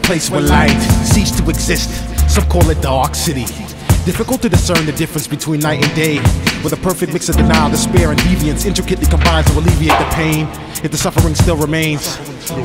place where light ceased to exist. Some call it Dark City. Difficult to discern the difference between night and day, with a perfect mix of denial, despair, and deviance intricately combines to alleviate the pain, if the suffering still remains.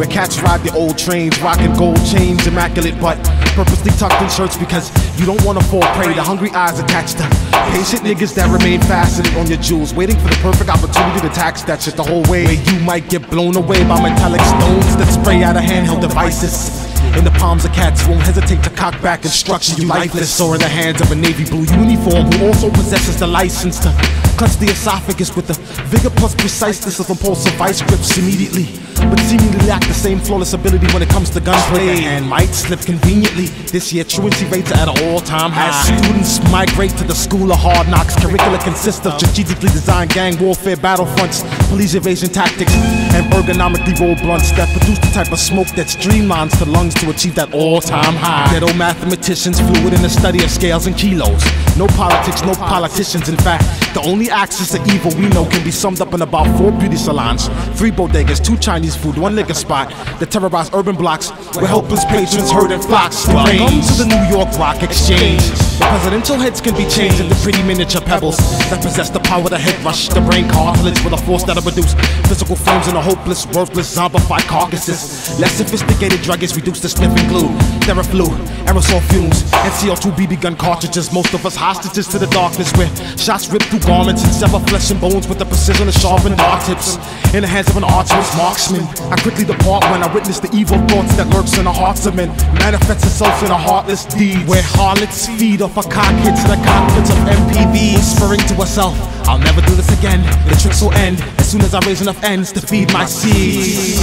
Where cats ride the old trains, rocking gold chains, immaculate but purposely tucked in shirts because you don't want to fall prey to hungry eyes attached to patient niggas that remain faceted on your jewels, waiting for the perfect opportunity to tax that shit the whole way. Where you might get blown away by metallic stones that spray out of handheld devices. In the palms of cats won't hesitate to cock back and structure you lifeless, or in the hands of a navy blue uniform who also possesses the license to clutch the esophagus with the vigor plus preciseness of impulsive vice grips immediately, but seemingly lack the same flawless ability when it comes to gunplay and might slip conveniently. This year truancy rates are at an all-time high. As students migrate to the school of hard knocks, curricula consists of strategically designed gang warfare battlefronts, police evasion tactics, and ergonomically rolled blunts that produce the type of smoke that streamlines the lungs to achieve that all-time high. Ghetto mathematicians fluid in the study of scales and kilos. No politics, no politicians. In fact, the only axis of evil we know can be summed up in about 4 beauty salons, 3 bodegas, 2 Chinese food, 1 liquor spot that terrorize urban blocks where helpless patrons herd in flocks. Welcome to the New York Rock Exchange. The presidential heads can be changed into pretty miniature pebbles that possess the power to head rush the brain cartilage with a force that'll produce physical frames into hopeless, worthless, zombified carcasses. Less sophisticated druggists reduce to sniffing glue, Theraflu, aerosol fumes, and CO2 BB gun cartridges. Most of us hostages to the darkness where shots rip through garments and sever flesh and bones with the precision of sharpened dart tips in the hands of an archer's marksman. I quickly depart when I witness the evil thoughts that lurks in the hearts of men, manifests itself in a heartless deed where harlots feed off a cock hits the cockpits of MPV, whispering to herself, I'll never do this again. The tricks will end as soon as I raise enough ends to feed my seeds.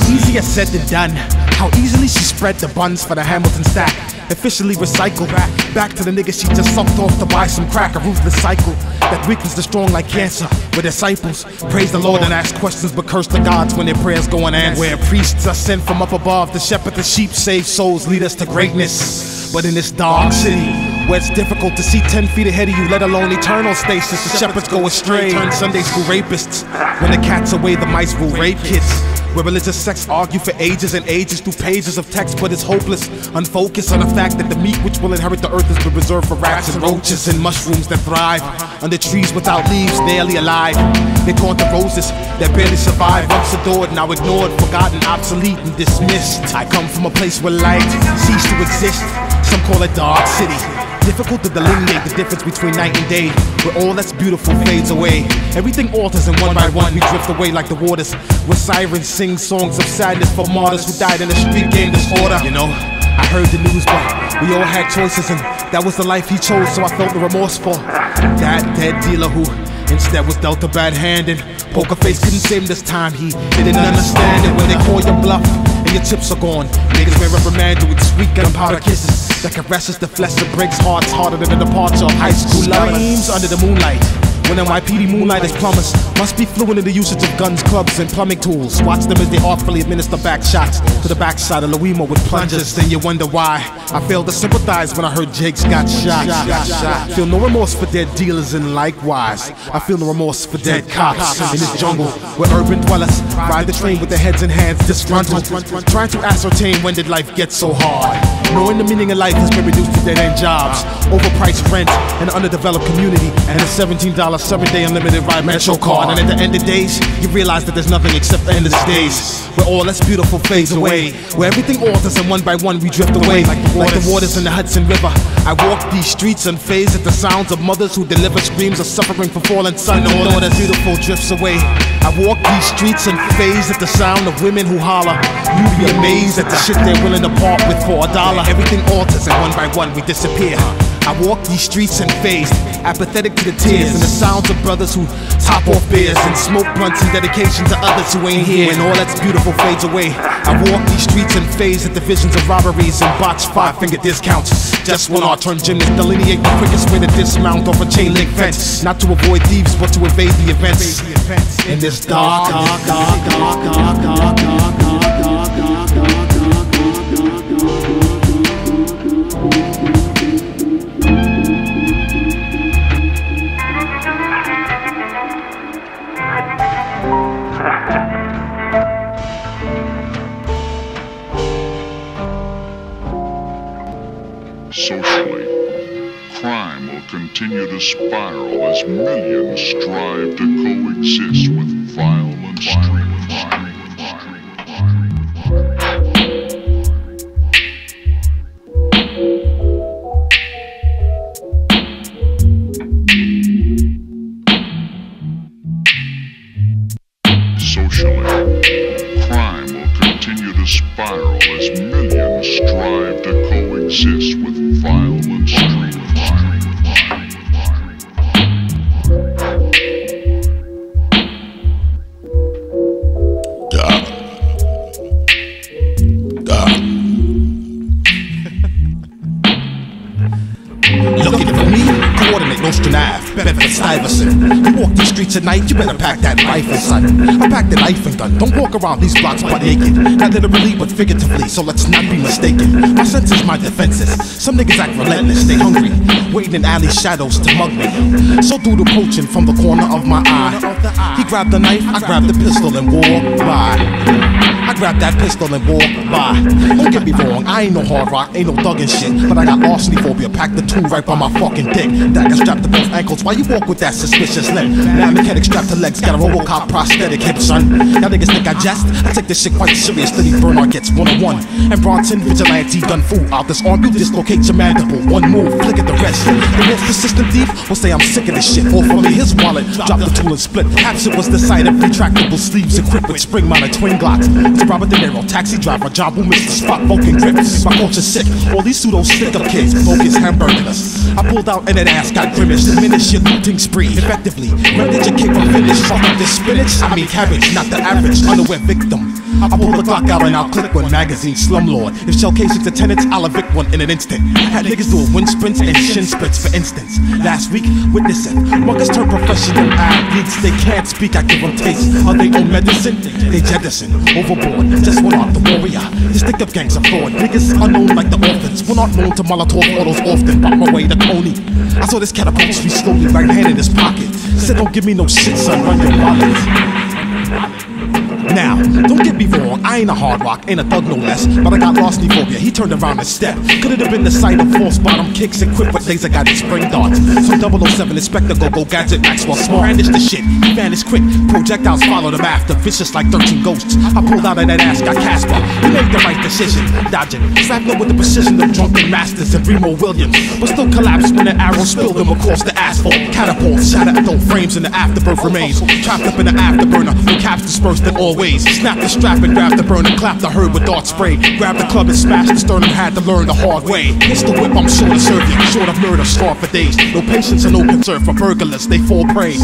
Easier said than done. How easily she spread the buns for the Hamilton stack, officially recycled back to the niggas she just sucked off to buy some crack. A ruthless cycle that weakens the strong like cancer. Where disciples praise the Lord and ask questions but curse the gods when their prayers go unanswered. Where priests are sent from up above to shepherd the sheep, save souls, lead us to greatness. But in this dark city where it's difficult to see 10 feet ahead of you, let alone eternal stasis, the shepherds go astray, turn Sunday school rapists. When the cat's away, the mice will rape kids. Where religious sects argue for ages and ages through pages of text, but it's hopeless, unfocused on the fact that the meat which will inherit the earth has been reserved for rats and roaches and mushrooms that thrive under trees without leaves, barely alive. They taunt the roses that barely survive, once adored, now ignored, forgotten, obsolete, and dismissed. I come from a place where light ceased to exist. Some call it Dark City. Difficult to delineate the difference between night and day, where all that's beautiful fades away. Everything alters and one by one we drift away like the waters, where sirens sing songs of sadness for martyrs who died in a street game disorder. You know, I heard the news, but we all had choices, and that was the life he chose, so I felt the remorse for that dead dealer who instead was dealt a bad hand, and Poker Face couldn't save him this time. He didn't understand it when they call your bluff and your chips are gone. Niggas may reprimand you with sweet gunpowder kisses that caresses the flesh and breaks hearts harder than the departure of high school lovers. Under the moonlight, when NYPD moonlighters plumbers must be fluent in the usage of guns, clubs, and plumbing tools. Watch them as they artfully administer back shots to the backside of Louima with plungers. Then you wonder why I failed to sympathize when I heard Jakes got shot. Feel no remorse for dead dealers, and likewise I feel no remorse for dead cops in this jungle where urban dwellers ride the train with their heads in hands, disgruntled, trying to ascertain when did life get so hard. Knowing the meaning of life has been reduced to dead-end jobs, overpriced rent, an underdeveloped community, and a $17 7-day unlimited ride Metro card. And at the end of days, you realize that there's nothing except endless days, where all that's beautiful fades away, where everything alters and one by one we drift away like the waters in the Hudson River. I walk these streets unfazed at the sounds of mothers who deliver screams of suffering for fallen sons, and all that's beautiful drifts away. I walk these streets unfazed at the sound of women who holler. You'd be amazed at the shit they're willing to part with for $1. Everything alters and one by one we disappear. I walk these streets unfazed, apathetic to the tears and the sounds of brothers who top off beers and smoke blunts in dedication to others who ain't here. When all that's beautiful fades away, I walk these streets unfazed at the visions of robberies and botched 5-finger discounts. Just when our turn gymnasts delineate the quickest way to dismount off a chain link fence, not to avoid thieves but to evade the events in this dark. Socially, crime will continue to spiral as millions strive to coexist with violent street crime. Socially, crime will continue to spiral as millions strive to coexist with violent street crime. Looking for me? Coordinate Nostranave, Bedford-Stuyvesant. You walk these streets at night, you better pack that rifle, son. I pack the knife and gun, don't walk around these blocks butt naked. Not literally, but figuratively, so let's not be mistaken. My senses, my defenses. Some niggas act relentless, they hungry, waiting in alley shadows to mug me. So do the poaching from the corner of my eye. He grabbed the knife, I grabbed the pistol and walked by. I grabbed that pistol and walked by. Don't get me wrong, I ain't no hard rock, ain't no thug and shit, but I got larceny phobia, packed the tool right by my fucking dick. Dagger strapped to both ankles, why you walk with that suspicious limp? Now mechanic strapped to legs, got a Robocop prosthetic hip, son. Y'all niggas think I jest? I take this shit quite serious, Lenny Bernard gets 101. And Bronson, vigilante, done fool, I'll disarm you, dislocate your mandible. One move, flick at the rest. The most persistent thief will say I'm sick of this shit. Or for me, his wallet, drop the tool and split. Perhaps it was the sight of retractable sleeves equipped with spring-mounted twin glocks. It's Robert De Niro, taxi driver, John who missed the spot, Vulcan grips. My culture's sick, all these pseudo stick-up kids, bogus hamburgers. I pulled out and that ass got grimace, diminish your looting spree. Effectively, rendered your cape of finish. Fuck up this spinach, I mean cabbage, not the average underwear victim. I pull the Glock out and I'll click one magazine, slumlord. If shell casings are tenants, I'll evict one in an instant. Had niggas doing wind sprints and shin sprints, for instance. Last week, witnessing muggers turn professional athletes. They can't speak, I give them taste of their own medicine. They jettison, overboard, just one art, the warrior. This stick-up gang's a fraud. Niggas unknown like the orphans. One not known to Molotov autos often. Pop my way to Tony. I saw this cat approach me slowly, right hand in his pocket. Said, don't give me no shit, son, run your wallet. Now, don't get me wrong, I ain't a hard rock, ain't a thug no less, but I got larceny phobia, he turned around and stepped. Could it have been the sight of false bottom kicks equipped with laser guided spring darts? Some 007 Inspector Go-Go Gadget Maxwell Small brandish the shit, he vanished quick, projectiles followed him after, vicious like 13 ghosts. I pulled out of that ass, got Casper, he made the right decision, dodging, shrapnel with the precision of drunken masters and Remo Williams, but still collapsed when an arrow spilled him across the asphalt. Catapults, shattered adult frames in the afterbirth remains, trapped up in the afterburner, with caps dispersed in all ways. Snap the strap and grab the burner, clap the herd with dart spray. Grab the club and smash the sternum, had to learn the hard way. Pistol whip, I'm sure to serve you, short of murder, scarred for days. No patience and no concern for burglars, they fall prey.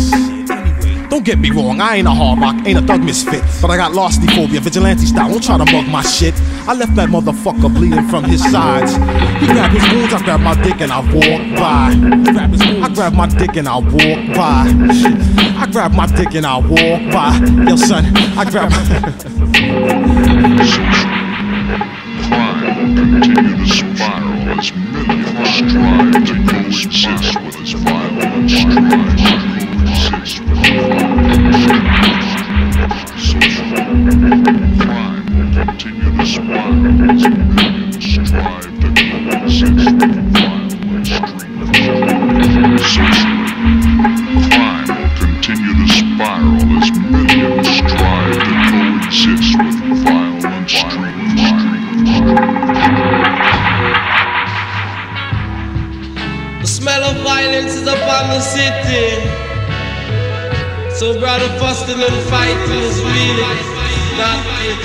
Don't get me wrong, I ain't a hard rock, ain't a thug misfit, but I got larceny phobia, vigilante style, don't try to mug my shit. I left that motherfucker bleeding from his sides. He grabbed his wounds, I grabbed my dick and I walked by. I grabbed my dick and I walked by. I grabbed my dick and I walked by. Yo son, I grabbed my... Crime will continue to spiral as millions strive to coexist with its violent strive to coexist with violent social crime will continue to spiral as millions strive to coexist with violent socially, crime will continue to spiral as millions strive to coexist with violent street The smell of violence is upon the city. So brother, fussing and fighting is really not it.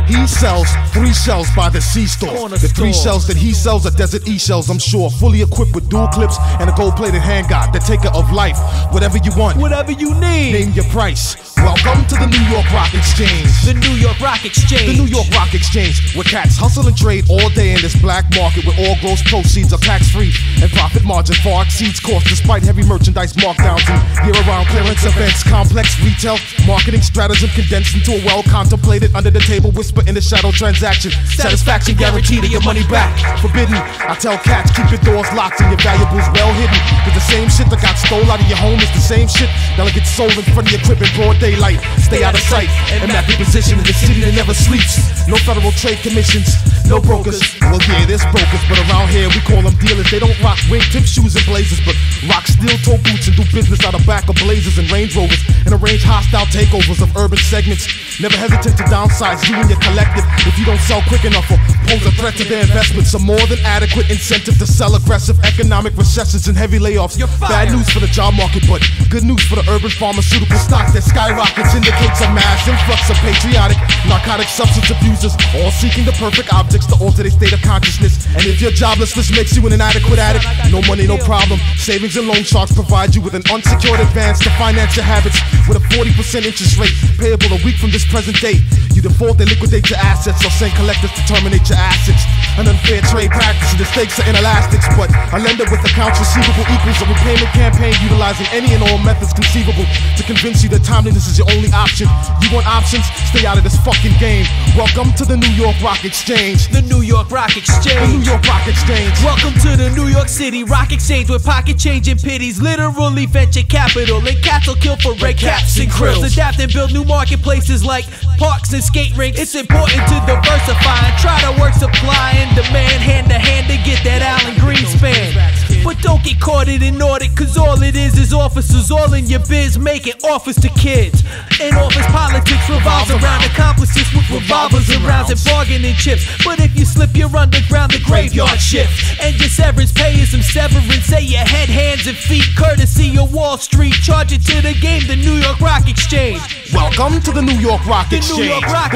He sells 3 shells by the C-store. The 3 shells that he sells are Desert E-shells, I'm sure. Fully equipped with dual clips and a gold-plated handguard. The taker of life. Whatever you want, whatever you need, name your price. Welcome to the New York Rock Exchange. The New York Rock Exchange. The New York Rock Exchange, where cats hustle and trade all day in this black market, where all gross proceeds are tax-free and profit margin far exceeds cost, despite heavy merchandise markdowns and year-round clearance events. Complex retail marketing stratagem condensed into a well-contemplated, under-the-table whisper in the shadow transaction. transaction. Satisfaction guaranteed and your money back. Forbidden, I tell cats, keep your doors locked and your valuables well hidden. Cause the same shit that got stole out of your home is the same shit that'll get sold in front of your crib in broad daylight. Stay out of sight and map your position in the city that never sleeps. No federal trade commissions, no brokers. Well yeah, there's brokers, but around here we call them dealers. They don't rock wingtip shoes and blazers, but rock steel toe boots and do business out of back of Blazers and Range Rovers, and arrange hostile takeovers of urban segments. Never hesitate to downsize you and your collective if you don't sell quick enough or pose a threat to their investments. A more than adequate incentive to sell aggressive economic recessions and heavy layoffs. Bad news for the job market, but good news for the urban pharmaceutical stock that skyrockets. Indicates a mass influx of patriotic narcotic substance abusers, all seeking the perfect objects to alter their state of consciousness. And if your joblessness makes you an inadequate addict, no money, no problem. Savings and loan sharks provide you with an unsecured advance to finance your habits with a 40% interest rate, payable a week from this present date. You default, they liquidate your assets or send collectors to terminate your assets. An unfair trade practice and the stakes are inelastics, but a lender with accounts receivable equals a repayment campaign utilizing any and all methods conceivable to convince you that timeliness is your only option. You want options? Stay out of this fucking game. Welcome to the New York Rock Exchange. The New York Rock Exchange. The New York Rock Exchange. Welcome to the New York City Rock Exchange, where pocket change and pities literally venture capital, and cats will kill for red caps and krills. Adapt and build new marketplaces like parks and skate rinks. It's important to diversify and try to work supply and demand hand to hand to get that Alan Greenspan. But don't get caught in an audit, cause all it is officers all in your biz making offers to kids. In office politics revolves around accomplices with revolvers and rounds and bargaining chips. But if you slip, you're underground, the graveyard shift. And your severance pay is some severance. Say your head, hands, and feet, courtesy of Wall Street. Charge it to the game, the New York Rock Exchange. Welcome to the New York Rock Exchange. The New York Rock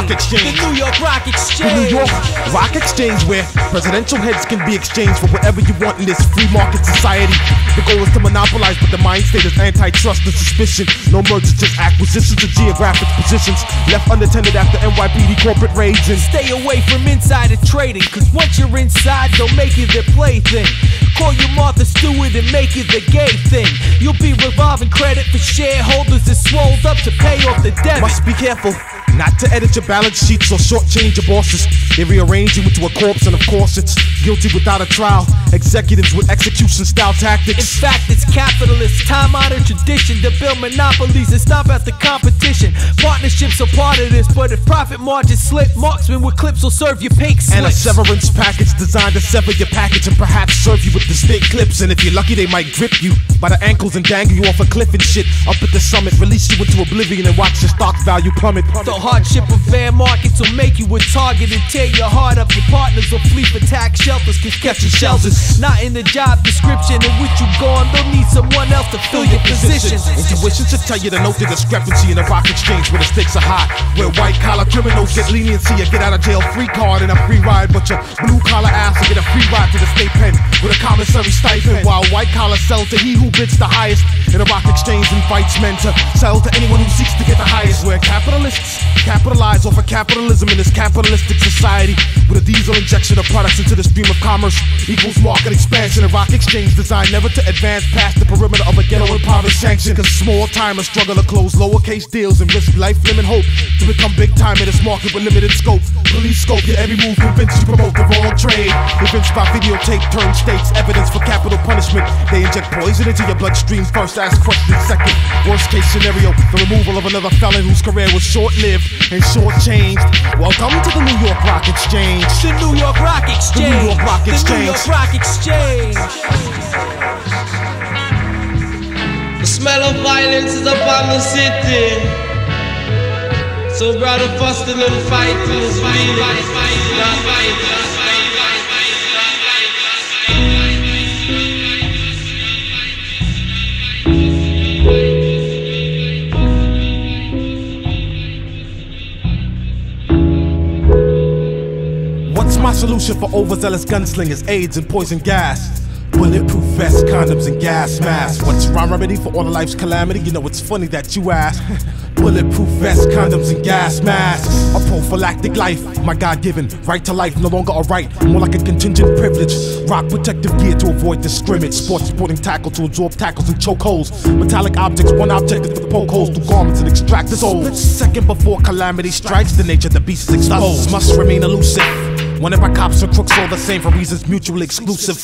Exchange. The New York Rock Exchange. The New York Rock Exchange, where presidential heads can be exchanged for whatever you want in this free market society. The goal is to monopolize, but the mind state is antitrust and suspicion. No mergers, just acquisitions of geographic positions left unattended after NYPD corporate raids. And stay away from insider trading, cause once you're inside, they'll make you their plaything. Call you Martha Stewart and make it the gay thing. You'll be revolving credit for shareholders that swolled up to pay off the debt. Must be careful not to edit your balance sheets or shortchange your bosses. They rearrange you into a corpse, and of course it's guilty without a trial. Executives with execution style tactics. In fact, it's capitalist, time-honored tradition to build monopolies and stomp out the competition. Partnerships are part of this, but if profit margins slip, marksmen with clips will serve you pink slips. And a severance package designed to sever your package and perhaps serve you with distinct clips. And if you're lucky, they might grip you by the ankles and dangle you off a cliff and shit. Up at the summit, release you into oblivion and watch your stock value plummet. The hardship of bear markets will make you a target and tear your heart up. Your partners will flee for tax shelters, cause catching shells is not in the job description. And with you gone, they'll need someone else to fill your positions. Intuition should tell you to note the discrepancy in the rock exchange where the stakes are high. Where white collar criminals get leniency, you get out of jail free card and a free ride, but your blue collar ass will get a free ride to the state pen with a commissary stipend. While white collar sells to he who bids the highest. And the rock exchange invites men to sell to anyone who seeks to get the highest. Where capitalists capitalize off of capitalism in this capitalistic society, with a diesel injection of products into the stream of commerce equals market expansion. A rock exchange designed never to advance past the perimeter of a ghetto impoverished sanction. Cause small timers struggle to close lowercase deals and risk life, limb, and hope to become big time in this market with limited scope. Police scope your every move, convince you promote the wrong trade. Evinced by videotape turn states evidence for capital punishment. They inject poison into your bloodstream first, ask questions second. Worst case scenario, the removal of another felon whose career was short-lived and short-changed. Welcome to the New York Rock Exchange. The New York Rock Exchange. The New York Rock Exchange. The New York Rock Exchange. The smell of violence is upon the city. So brother, fussing and fighting is really not. What's my solution for overzealous gunslingers, AIDS and poison gas? Bulletproof vests, condoms, and gas masks. What's my remedy for all of life's calamity? You know, it's funny that you ask. Bulletproof vests, condoms, and gas masks. A prophylactic life, my God-given right to life, no longer a right, more like a contingent privilege. Rock protective gear to avoid the scrimmage. Sporting tackle to absorb tackles and chokeholds. Metallic objects, one objective to poke holes through garments and extract the soul. Split second before calamity strikes, the nature of the beast is exposed. Must remain elusive. One of my cops or crooks all the same for reasons mutually exclusive.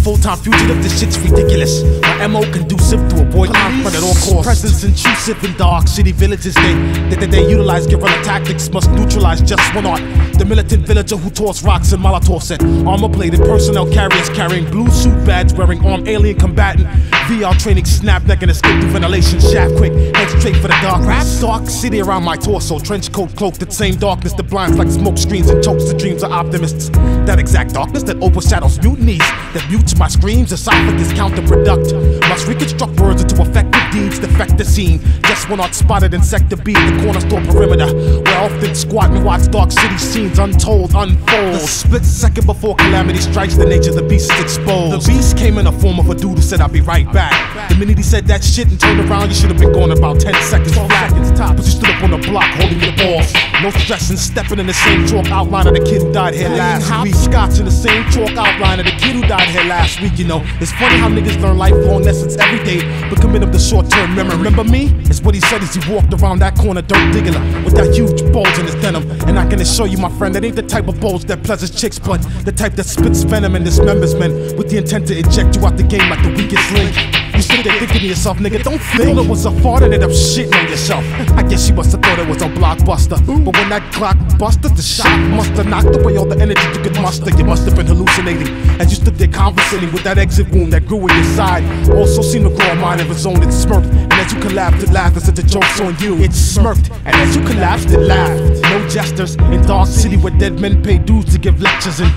Full-time fugitive, this shit's ridiculous. My MO conducive to avoid conflict at all costs. Presence intrusive in dark city villages. They utilize guerrilla tactics, must neutralize just one art. The militant villager who toss rocks and Molotov set. Armor-plated personnel carriers carrying blue suit badge, wearing armed alien combatant. VR training, snap neck and escape through ventilation shaft quick. Head straight for the dark. Dark city around my torso. Trench coat cloaked the same darkness that blinds like smoke screens and chokes the dreams of optimists. That exact darkness that overshadows mutinies, that mutes my screams. Esophagus counterproduct. Must reconstruct words into effective deeds. Defect the scene. Just one art spotted in sector B, the corner store perimeter, where I often squat and watch dark city scenes untold unfold. The split second before calamity strikes, the nature of the beast is exposed. The beast came in the form of a dude who said I'll be right back. The minute he said that shit and turned around, you should have been gone about 10 seconds flat. But you stood up on the block holding your balls. No stressing, stepping in the same chalk outline of the kid who died here last week. Scotch in the same chalk outline of the kid who died here last week, you know. It's funny how niggas learn lifelong lessons every day, but commit them to short-term memory. Remember me? It's what he said as he walked around that corner dirt digging with that huge bulge in his denim. And I can assure you, my friend, that ain't the type of bulge that pleasures chicks, but the type that spits venom and dismembers men with the intent to eject you out the game like the weakest link. You sit there thinking to yourself, nigga, don't think it was a fart and ended up shitting on yourself. I guess you must have thought it was a blockbuster. But when that clock busted, the shock must have knocked away all the energy you could muster. You must have been hallucinating as you stood there conversating with that exit wound that grew in your side. Also seemed to grow a mind of its own. It smirked, and as you collapsed, it laughed and said the joke's on you. It smirked, and as you collapsed, it laughed. No jesters in dark city where dead men pay dues to give lectures and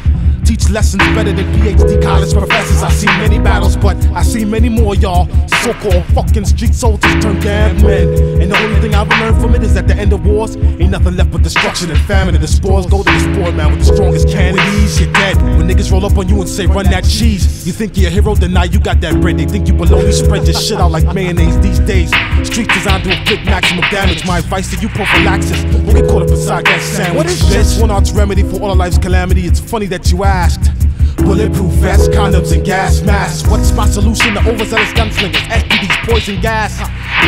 teach lessons better than PhD college professors. I see many battles, but I see many more, y'all. So-called fucking street soldiers turned damn men. And the only thing I've learned from it is at the end of wars, ain't nothing left but destruction and famine. And the spores go to the sport man with the strongest cannon. With ease, you're dead. When niggas roll up on you and say, run that cheese, you think you're a hero, then now you got that bread. They think you baloney, spread your shit out like mayonnaise these days. Streets designed to inflict maximum damage. My advice to you, prophylaxis. You get caught up inside that sandwich. What is this? One art's remedy for all of life's calamity. It's funny that you asked. Bulletproof vests, condoms, and gas masks. What's my solution to overzealous gunslingers? STDs, poison gas.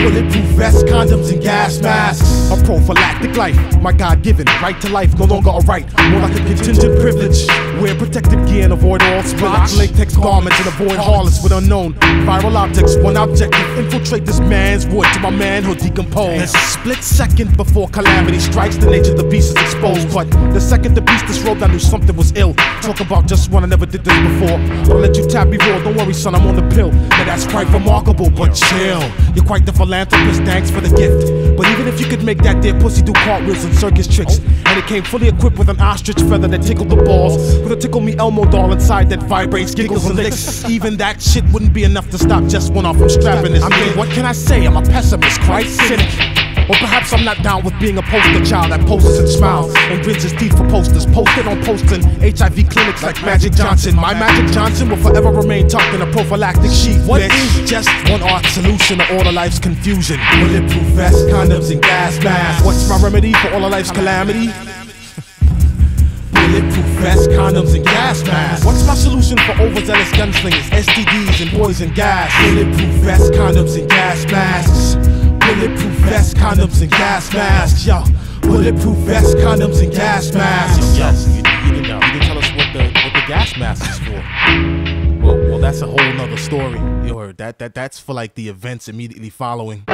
Bulletproof vests, condoms, and gas masks. A prophylactic life, my God-given right to life, no longer a right, more like a contingent privilege. Wear protective gear and avoid all spillage. Latex garments and avoid harlots with unknown viral objects. One objective, infiltrate this man's wood to my manhood decompose. There's a split second before calamity strikes, the nature of the beast is exposed. But the second the beast disrobed, I knew something was ill. Talk about just one, I never did this before. I'll let you tap me raw, don't worry son, I'm on the pill. Now that's quite remarkable, but chill. You're quite the philanthropist, thanks for the gift. But even if you could make that dead pussy do cartwheels and circus tricks, and it came fully equipped with an ostrich feather that tickled the balls, with a tickle me Elmo doll inside that vibrates, giggles and licks, even that shit wouldn't be enough to stop just one off from strapping his dick. What can I say? I'm a pessimist, quite cynic. Or perhaps I'm not down with being a poster child that poses and smiles and grins his teeth for posters. Posted on posting HIV clinics like Magic Johnson. My Magic Johnson will forever remain tucked in a prophylactic sheath. What is just one art solution to all of life's confusion? Bulletproof vests, condoms, and gas masks. What's my remedy for all of life's calamity? Bulletproof vests, condoms, and gas masks. What's my solution for overzealous gunslingers, STDs, and poison gas? Bulletproof vests, condoms, and gas masks. Bulletproof vests, condoms, and gas masks, yo. Bulletproof vests, condoms, and gas masks. Yo, you didn't tell us what the gas mask is for. Well, that's a whole nother story. You heard that's for like the events immediately following.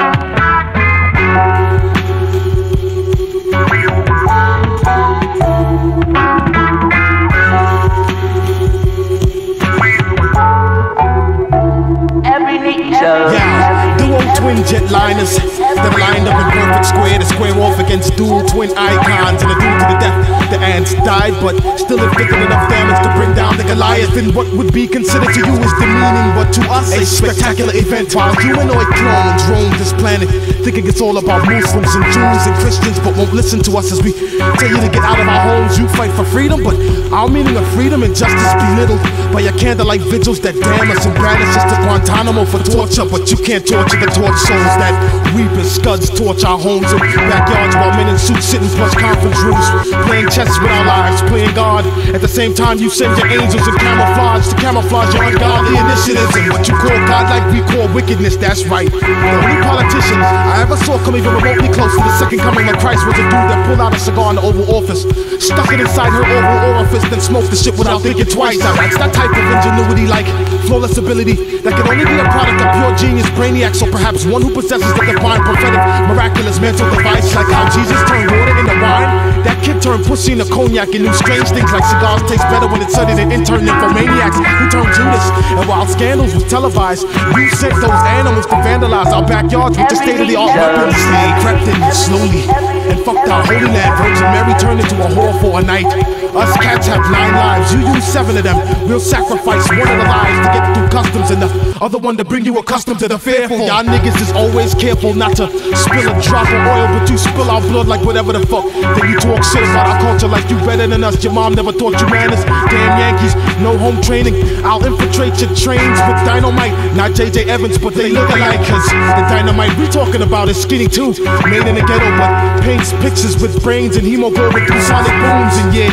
Yeah, Dekoy twin jetliners that are lined up in perfect square to square off against dual twin icons. And a duel to the death, the ants died, but still inflicted enough damage to bring down the Goliath in what would be considered to you as demeaning, but to us a spectacular event. While humanoid clones roam this planet, thinking it's all about Muslims and Jews and Christians, but won't listen to us as we tell you to get out of our homes. You fight for freedom, but our meaning of freedom and justice belittled by your candlelight vigils that damn us and banish us to Guantanamo for torture. But you can't torture the torch souls that weep as scuds torch our homes and backyards while men in suits sit in plush conference rooms, playing chess with our lives, playing God. At the same time you send your angels in camouflage to camouflage your ungodly initiatives and what you call God like we call wickedness. That's right. The only politician I ever saw come even remotely close to the second coming of Christ was a dude that pulled out a cigar in the Oval Office, stuck it inside her oval orifice, then smoked the shit without thinking twice. Now that's that type of ingenuity, like flawless ability that can only be a product of pure genius brainiacs, or perhaps one who possesses the divine, prophetic, miraculous mental device, like how Jesus turned water into wine. That kid turned pussy into cognac and knew strange things like cigars taste better when it's studied and interned nymphomaniacs who turned Judas. And while scandals was televised, you sent those animals to vandalize our backyards with the state-of-the-art weapons. They crept in slowly and fucked our holy land. Virgin Mary turned into a whore for a night. Us cats have 9 lives, you use 7 of them. We'll sacrifice one of the lives to get through customs and the other one to bring you accustomed to the fearful. Y'all niggas is always careful not to spill a drop of oil, but you spill our blood like whatever the fuck. Then you talk shit about our culture like you better than us. Your mom never taught you manners. Damn Yankees, no home training. I'll infiltrate your trains with dynamite. Not J.J. Evans, but they look alike. Cause the dynamite we talking about is skinny too, made in the ghetto, but paints pictures with brains and hemoglobin through sonic booms. And yeah,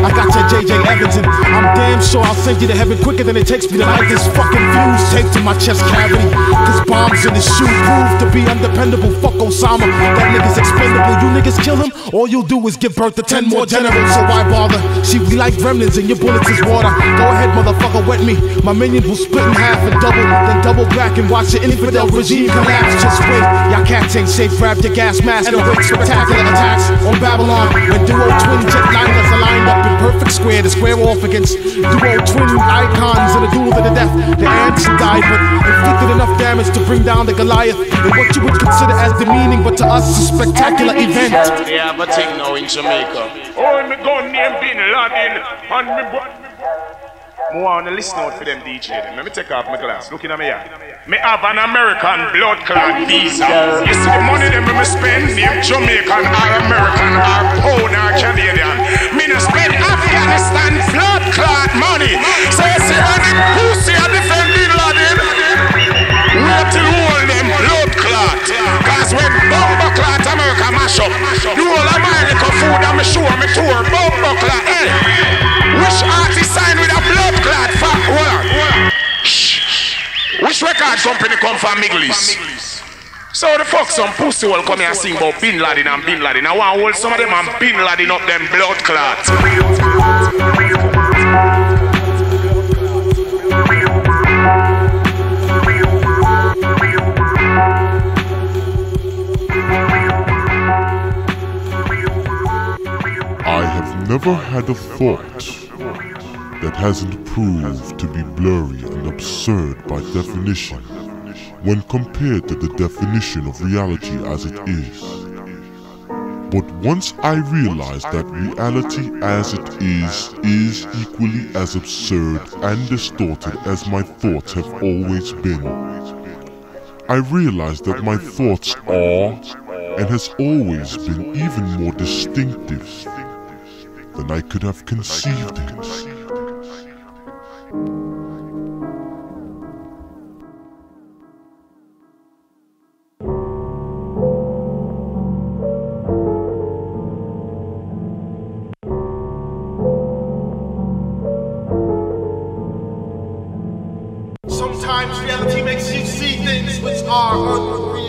I got your J.J. Evans, and I'm damn sure I'll send you to heaven quicker than it takes me to light this fucking fuse taped to my chest cavity. Cause bombs in his shoe prove to be undependable. Fuck Osama, that nigga's expendable. You niggas kill him, all you'll do is give birth to 10 more generals. So why bother? See, we like gremlins and your bullets is water. Go ahead, motherfucker, wet me. My minions will split in half and double, then double back and watch the infidel regime collapse. Just wait, y'all cats ain't safe. Grab your gas mask and await spectacular attacks on Babylon when duo twin jetliners are lined up in perfect square to square off against duo twin icons in a duel to the death. The ants died, but inflicted enough damage to bring down the Goliath in what you would consider as demeaning, but to us a spectacular event. They have a thing now in Jamaica. Oh, me gun name Bin Laden and me I want to listen out for them DJ. Let me take off my glass. Looking at me here. Me have an American blood clot visa. You see the money them me spend, name Jamaican or American or pound or Canadian. Me no spend Afghanistan blood clot money. So you see who see a defend Bin Laden? Wait till all them blood clot. Cause when bomber clot America mash up, the whole American food and me show me tour bomber clot. Hey, which artist signed with a blood clot? Which record company come from Miglis? So the fuck some pussy will come here and sing about Bin Laden and Bin Laden. I want to hold some of them and Bin Laden up them blood clots. I have never had a thought that hasn't proved to be blurry and absurd by definition when compared to the definition of reality as it is. But once I realized that reality as it is equally as absurd and distorted as my thoughts have always been, I realized that my thoughts are and has always been even more distinctive than I could have conceived it. Sometimes reality makes you see things which are unreal.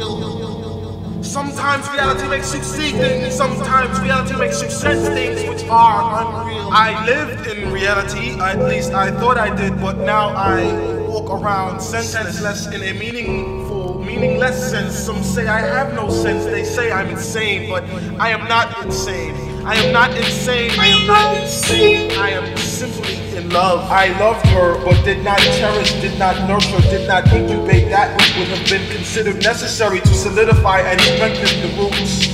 Sometimes reality makes you see things, sometimes reality makes you sense things which are unreal. I lived in reality, at least I thought I did, but now I walk around senseless in a meaningless sense. Some say I have no sense, they say I'm insane, but I am not insane. I am not insane. I am not insane. I am simply in love. I loved her, but did not cherish, did not nurture, did not incubate that which would have been considered necessary to solidify and strengthen the roots.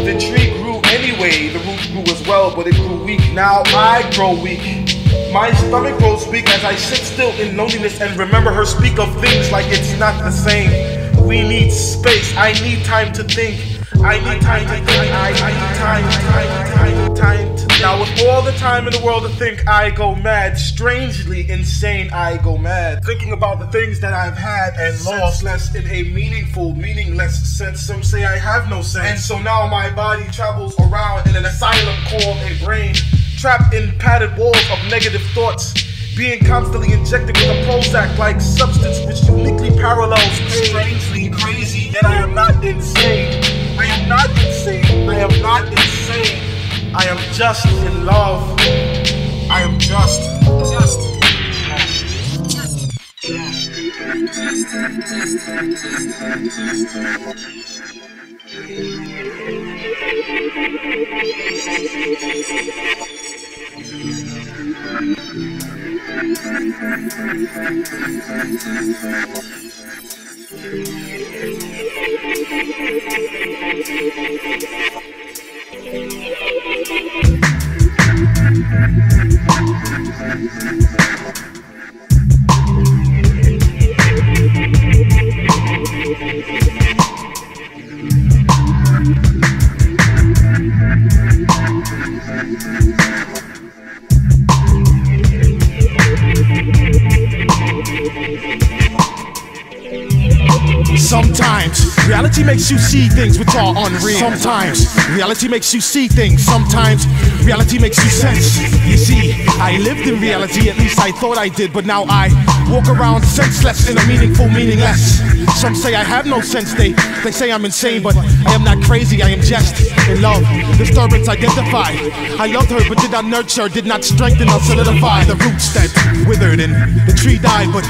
The tree grew anyway, the roots grew as well, but it grew weak. Now I grow weak. My stomach grows weak as I sit still in loneliness and remember her speak of things like it's not the same. We need space. I need time to think. I need time to think. I need time to think. Now with all the time in the world to think, I go mad. Strangely insane, I go mad. Thinking about the things that I've had and lost. Senseless in a meaningful, meaningless sense. Some say I have no sense. And so now my body travels around in an asylum called a brain. Trapped in padded walls of negative thoughts. Being constantly injected with a Prozac-like substance which uniquely parallels strangely crazy. Yet I am not insane. I am not insane. I am not insane. I am just in love. I am just. Sometimes reality makes you see things which are unreal. Sometimes reality makes you see things. Sometimes reality makes you sense. You see, I lived in reality, at least I thought I did, but now I walk around senseless in a meaningful, meaningless. Some say I have no sense, they say I'm insane, but I am not crazy, I am just in love. Disturbance identified. I loved her, but did not nurture, did not strengthen or solidify the roots that withered and the tree died, but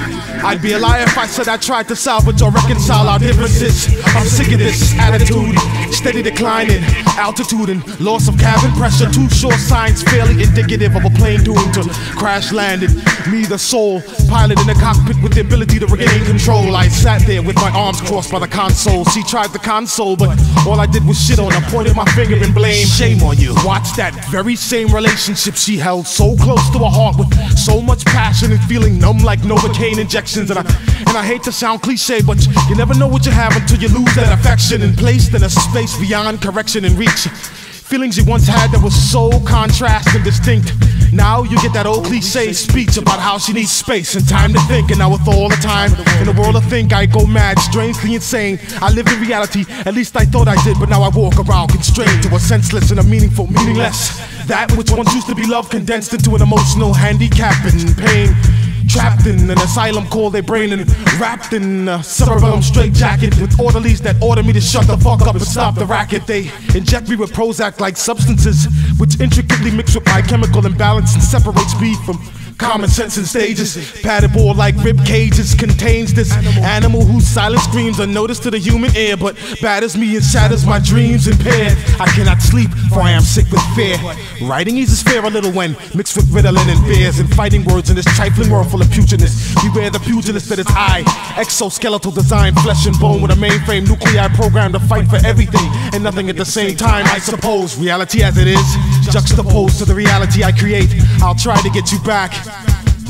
I'd be a liar if I said I tried to salvage or reconcile our differences. I'm sick of this attitude, steady decline in altitude and loss of cabin pressure. Two sure signs fairly indicative of a plane doomed to crash landed. Me, the sole pilot in the cockpit with the ability to regain control. I sat there with my arms crossed by the console. She tried the console, but all I did was shit on her, pointed my finger and blame. Shame on you. Watch that very same relationship she held so close to her heart with so much passion and feeling numb like Novocaine injections. And I hate to sound cliche, but you never know what you have until you lose that affection and placed in a space beyond correction and reach. Feelings you once had that was so contrast and distinct. Now you get that old cliche speech about how she needs space and time to think. And now with all the time in the world I think, I go mad, strangely insane. I live in reality, at least I thought I did, but now I walk around constrained to a senseless and a meaningful, meaningless. That which once used to be love condensed into an emotional handicap and pain. Trapped in an asylum called a brain and wrapped in a cerebellum straitjacket with orderlies that order me to shut the fuck up and stop the racket. They inject me with Prozac-like substances which intricately mix with my chemical imbalance and separates me from common sense in stages. Padded board like rib cages contains this animal whose silent screams are noticed to the human ear, but batters me and shatters my dreams impaired. I cannot sleep, for I am sick with fear. Writing eases fear a little when mixed with Ritalin and beers and fighting words in this trifling world full of pugilist. Beware the pugilist that is I, exoskeletal design, flesh and bone with a mainframe nuclei programmed to fight for everything and nothing at the same time. I suppose reality as it is, juxtaposed to the reality I create. I'll try to get you back.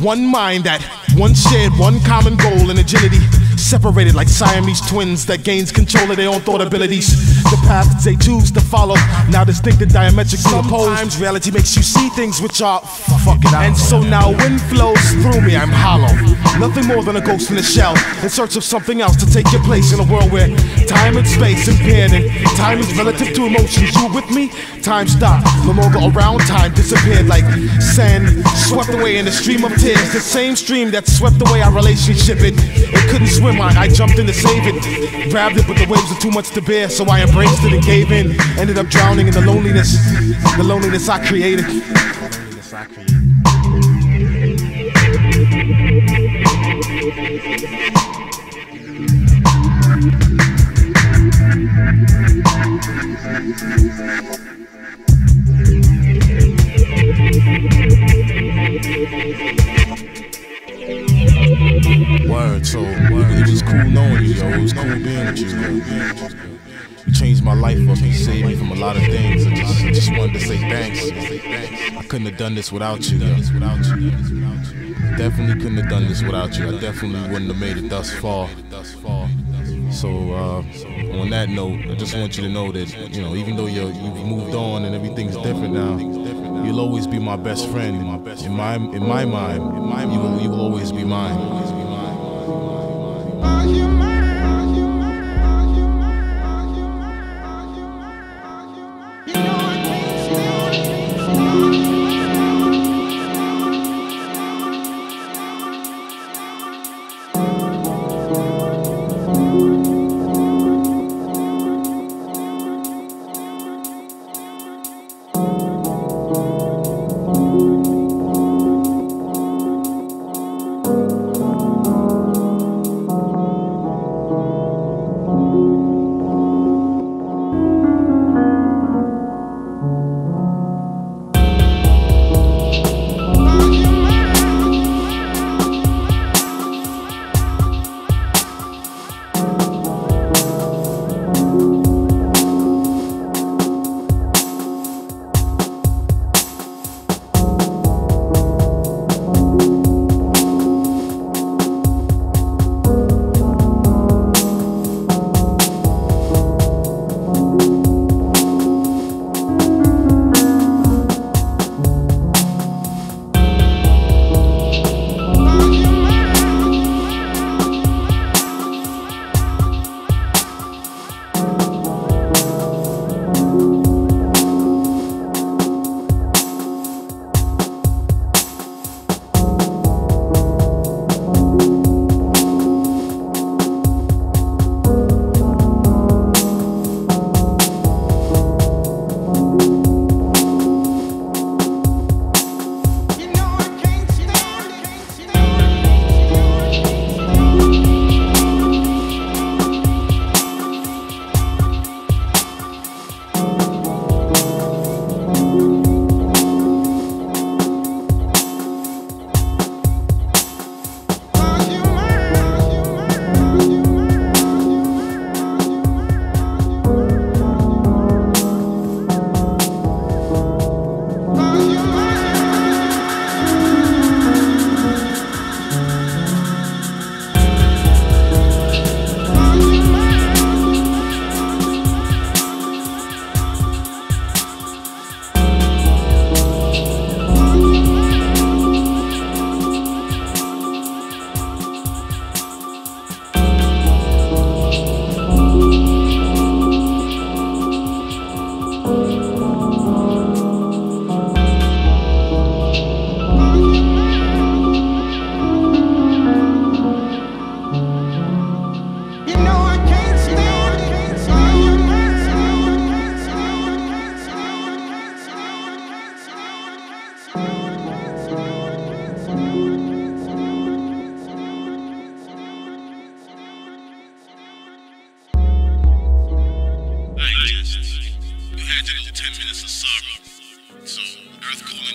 One mind that once shared one common goal and agility, separated like Siamese twins that gains control of their own thought abilities. The paths they choose to follow, now distinct and diametrically opposed. Sometimes reality makes you see things which are fuck it out. And so now wind flows through me, I'm hollow. Nothing more than a ghost in a shell, in search of something else to take your place in a world where time and space impaired and time is relative to emotions. You with me? Time stopped, no longer around, time disappeared like sand swept away in a stream of tears. The same stream that swept away our relationship. It couldn't swim, I jumped in to save it. Grabbed it, but the waves were too much to bear, so I embraced it and gave in. Ended up drowning in the loneliness I created. knowing you, yo. It was cool being with you, yo. You changed my life up. You saved me from a lot of things. I just wanted to say thanks. I couldn't have done this without you, yo. Definitely couldn't have done this without you. I definitely wouldn't have made it thus far. So, on that note, I just want you to know that, you know, even though you've moved on and everything's different now, you'll always be my best friend. In my mind, you will always be mine.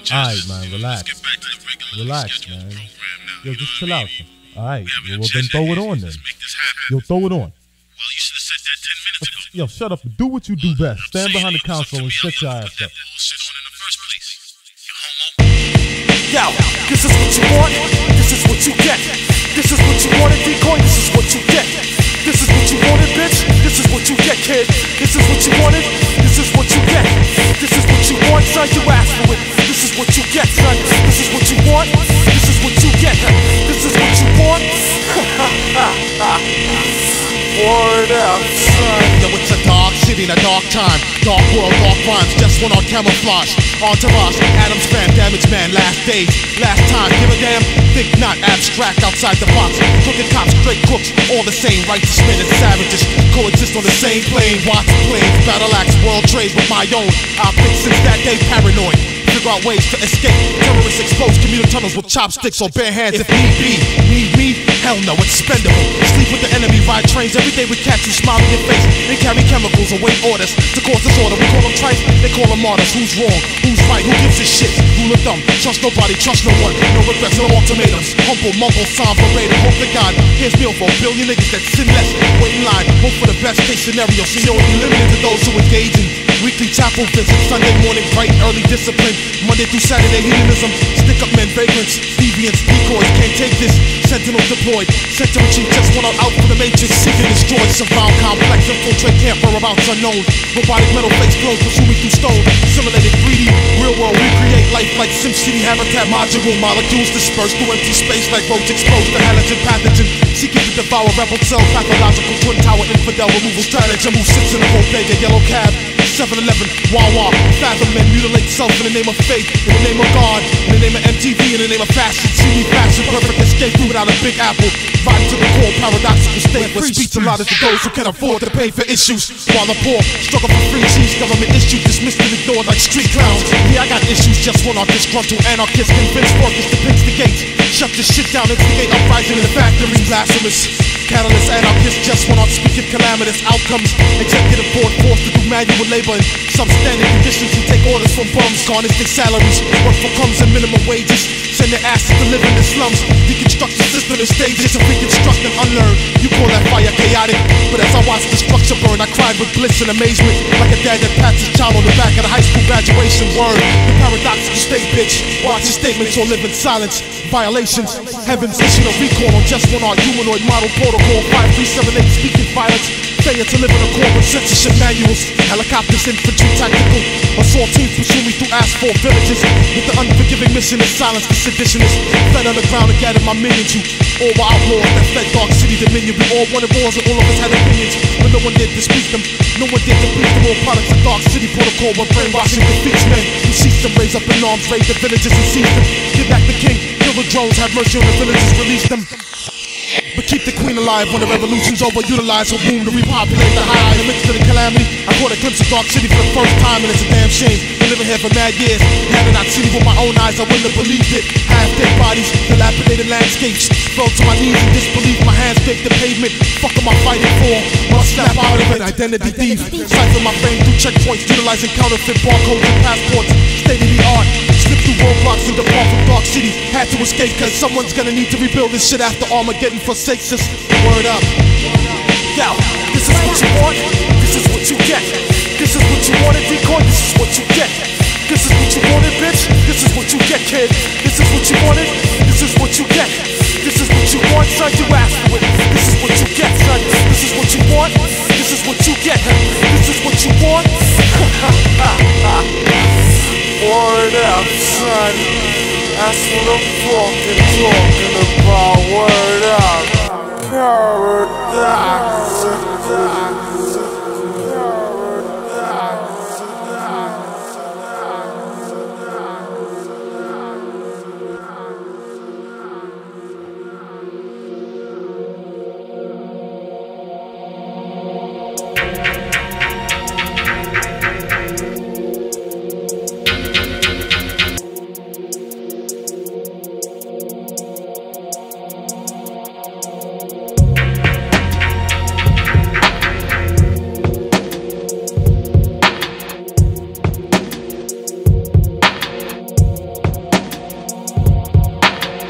Alright, man, relax. Relax, man. Yo, just chill out. Alright, well, then throw it on then. Yo, throw it on. Well, you should have said that 10 minutes ago. Yo, shut up. Do what you do best. Stand behind the console and shut your ass up. Yo, this is what you want, this is what you get. This is what you wanted, Dekoy, this is what you get. This is what you wanted, bitch, this is what you get, kid. This is what you wanted, this is what you get. This is what you want, son, you asked for it. This is what you get, son. This is what you want, this is what you get. This is what you want. Word up, son. Yo, it's a dark city in a dark time. Dark world, dark rhymes, just one on camouflage. Entourage, Atoms fan, damaged man, last days, last time. Give a damn, think not, abstract, outside the box. Crooked cops, straight crooks, all the same. Righteous men and savages coexist on the same plane. Watch planes, battle axe, world trade with my own. I've been since that day paranoid. Figure out ways to escape. Terrorists expose commuter tunnels with chopsticks or bare hands if need be. Need me? Hell no, expendable. Sleep with the enemy, ride trains, every day we catch you smiling your face. They carry chemicals away orders to cause disorder. We call them trite, they call them martyrs. Who's wrong? Who's right? Who gives a shit? Rule of thumb, trust nobody, trust no one. No regrets, no ultimatums. Humble, mumble, somber, rated. Hope to God, here's meal for a billion niggas that sin less. Wait in line, hope for the best case scenario. Seniority limited to those who engage in weekly chapel visits. Sunday morning, bright and early discipline. Monday through Saturday, hedonism. Stick up men, vagrants, deviants, decoys. Can't take this. Sentinel deployed. Center in chief just went out for the matrix. Seeking destroyed. Survival complex. Infiltrate camp whereabouts unknown. Robotic metal face clothes consuming through stone. Simulated 3D. Real world recreate life like SimCity habitat module. Molecules dispersed through empty space like roads exposed to halogen pathogen. Seeking to devour rebel cell. Pathological twin tower infidel removal stratagem. Who sits in a bodega yellow cab. 7-Eleven, Wawa, fathom men mutilate self in the name of faith, in the name of God, in the name of MTV, in the name of fashion. See me fashion, perfect escape through without a big apple. Vital to the core, paradoxical state where speech allotted to those who can afford to pay for issues, while the poor struggle for free cheese. Government issues dismissed and ignored like street clowns. Yeah, I got issues, just one on disgruntled anarchists, convinced workers to pinch the gates. Shut this shit down, instigate uprising in the factory. Blasphemous. Catalyst anarchists just want on speaking calamitous outcomes. Executive board forced to do manual labor in substandard conditions and take orders from bums. Garnish their salaries, work for crumbs and minimum wages. Send their asses to live in the slums. Deconstruct the system in stages of reconstruct and unlearn. You call that fire chaotic, but as I watched the structure burn, I cried with bliss and amazement, like a dad that pats his child on the back of the high school graduation. Word, the paradoxical state, bitch. Watch your statements or live in silence. Violations, heavens issued a recall on Jestoneart humanoid model protocol 5378 speaking violence. Failure to live in accord with censorship manuals. Helicopters, infantry, tactical assault teams pursue me through asphalt villages with the unforgiving mission to silence the seditionists. Fled underground and gathered my minions who all were outlaws that fled Dark City Dominion. We all wanted wars and all of us had opinions, but no one did to speak them. No one did to please them. All products of Dark City protocol were brainwashing defeats men who ceased them, raise up in arms, raid the villages and seize them. Give back the king, kill the drones, have mercy on the villages, release them. But keep the queen alive when the revolution's over. Utilize her womb to repopulate the high. In the midst of the calamity, I caught a glimpse of Dark City for the first time, and it's a damn shame. Been living here for mad years, had I not seen it with my own eyes, I wouldn't have believed it. Half-dead bodies, dilapidated landscapes. Fell to my knees in disbelief, my hands scraped the pavement. Fuck am I fighting for? Must snap out of an identity thief. Cypher my frame through checkpoints, utilizing counterfeit barcodes and passports. State of the art. Slip through roadblocks and depart from Dark City. Had to escape cause someone's gonna need to rebuild this shit after Armageddon forsakes us. Word up. Yo, this is what you want, this is what you get. This is what you wanted, Dekoy, this is what you get. This is what you wanted, bitch, this is what you get, kid. This is what you wanted, this is what you get. This is what you want, son, you asked for it. This is what you get, son. This is what you want, this is what you get. This is what you want. Word up, son. That's what I'm talking about. Word up. Paradoxical.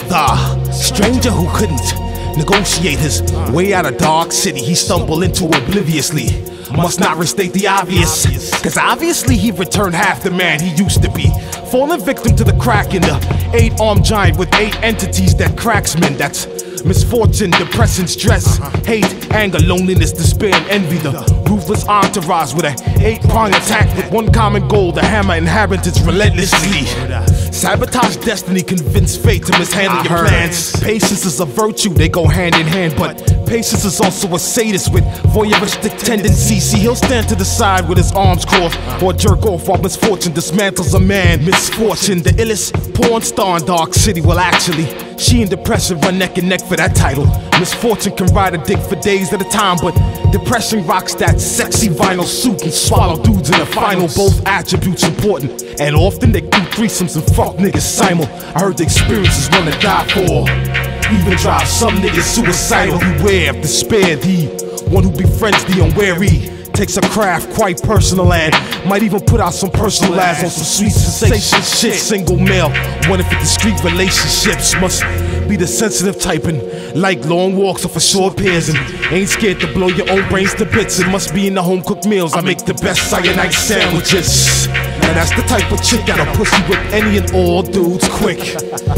The stranger who couldn't negotiate his way out of Dark City, he stumbled into obliviously. Must not restate the obvious, cause obviously he returned half the man he used to be. Falling victim to the crack in the 8-armed giant with 8 entities that cracks men. That's misfortune, depression, stress, hate, anger, loneliness, despair, and envy. The ruthless entourage with a 8-pronged attack with one common goal: the hammer inhabitants relentlessly. Sabotage destiny, convince fate to mishandle your plans. Patience is a virtue, they go hand in hand, but patience is also a sadist with voyeuristic tendencies. See, he'll stand to the side with his arms crossed or jerk off while misfortune dismantles a man. Misfortune, the illest porn star in Dark City. Well, actually, she and depression run neck and neck for that title. Misfortune can ride a dick for days at a time, but depression rocks that sexy vinyl suit and swallow dudes in the final. Both attributes important, and often they do threesomes and fuck niggas simul. I heard the experience is one to die for, even drive some niggas suicidal. Beware of despair, the one who befriends the unwary. Takes a craft quite personal and might even put out some personal ads on some sweet sensation shit. Single male, one if discreet relationships must be the sensitive type and like long walks or for short pairs and ain't scared to blow your own brains to bits. It must be in the home cooked meals. I make the best cyanide sandwiches. Now that's the type of chick that'll pussy with any and all dudes quick.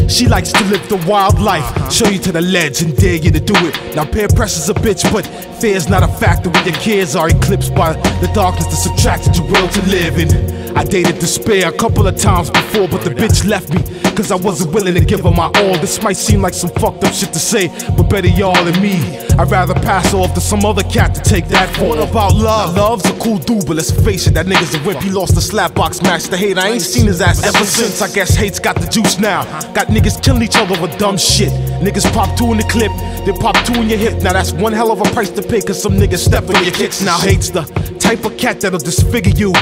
She likes to live the wild life, show you to the ledge and dare you to do it. Now peer pressure's a bitch, but fear's not a factor when your kids are eclipsed by the darkness that subtracted your will to live in. I dated despair a couple of times before, but the bitch left me cause I wasn't willing to give her my all. This might seem like some fucked up shit to say, but better y'all than me. I'd rather pass off to some other cat to take that for. What about love? Love's a cool dude, but let's face it, that nigga's a wimp. He lost the slapbox match to hate. I ain't seen his ass ever since. I guess hate's got the juice now. Got niggas killing each other over dumb shit. Niggas pop 2 in the clip, then pop 2 in your hip. Now that's one hell of a price to pay cause some niggas step on your kicks. Now hate's the type of cat that'll disfigure you.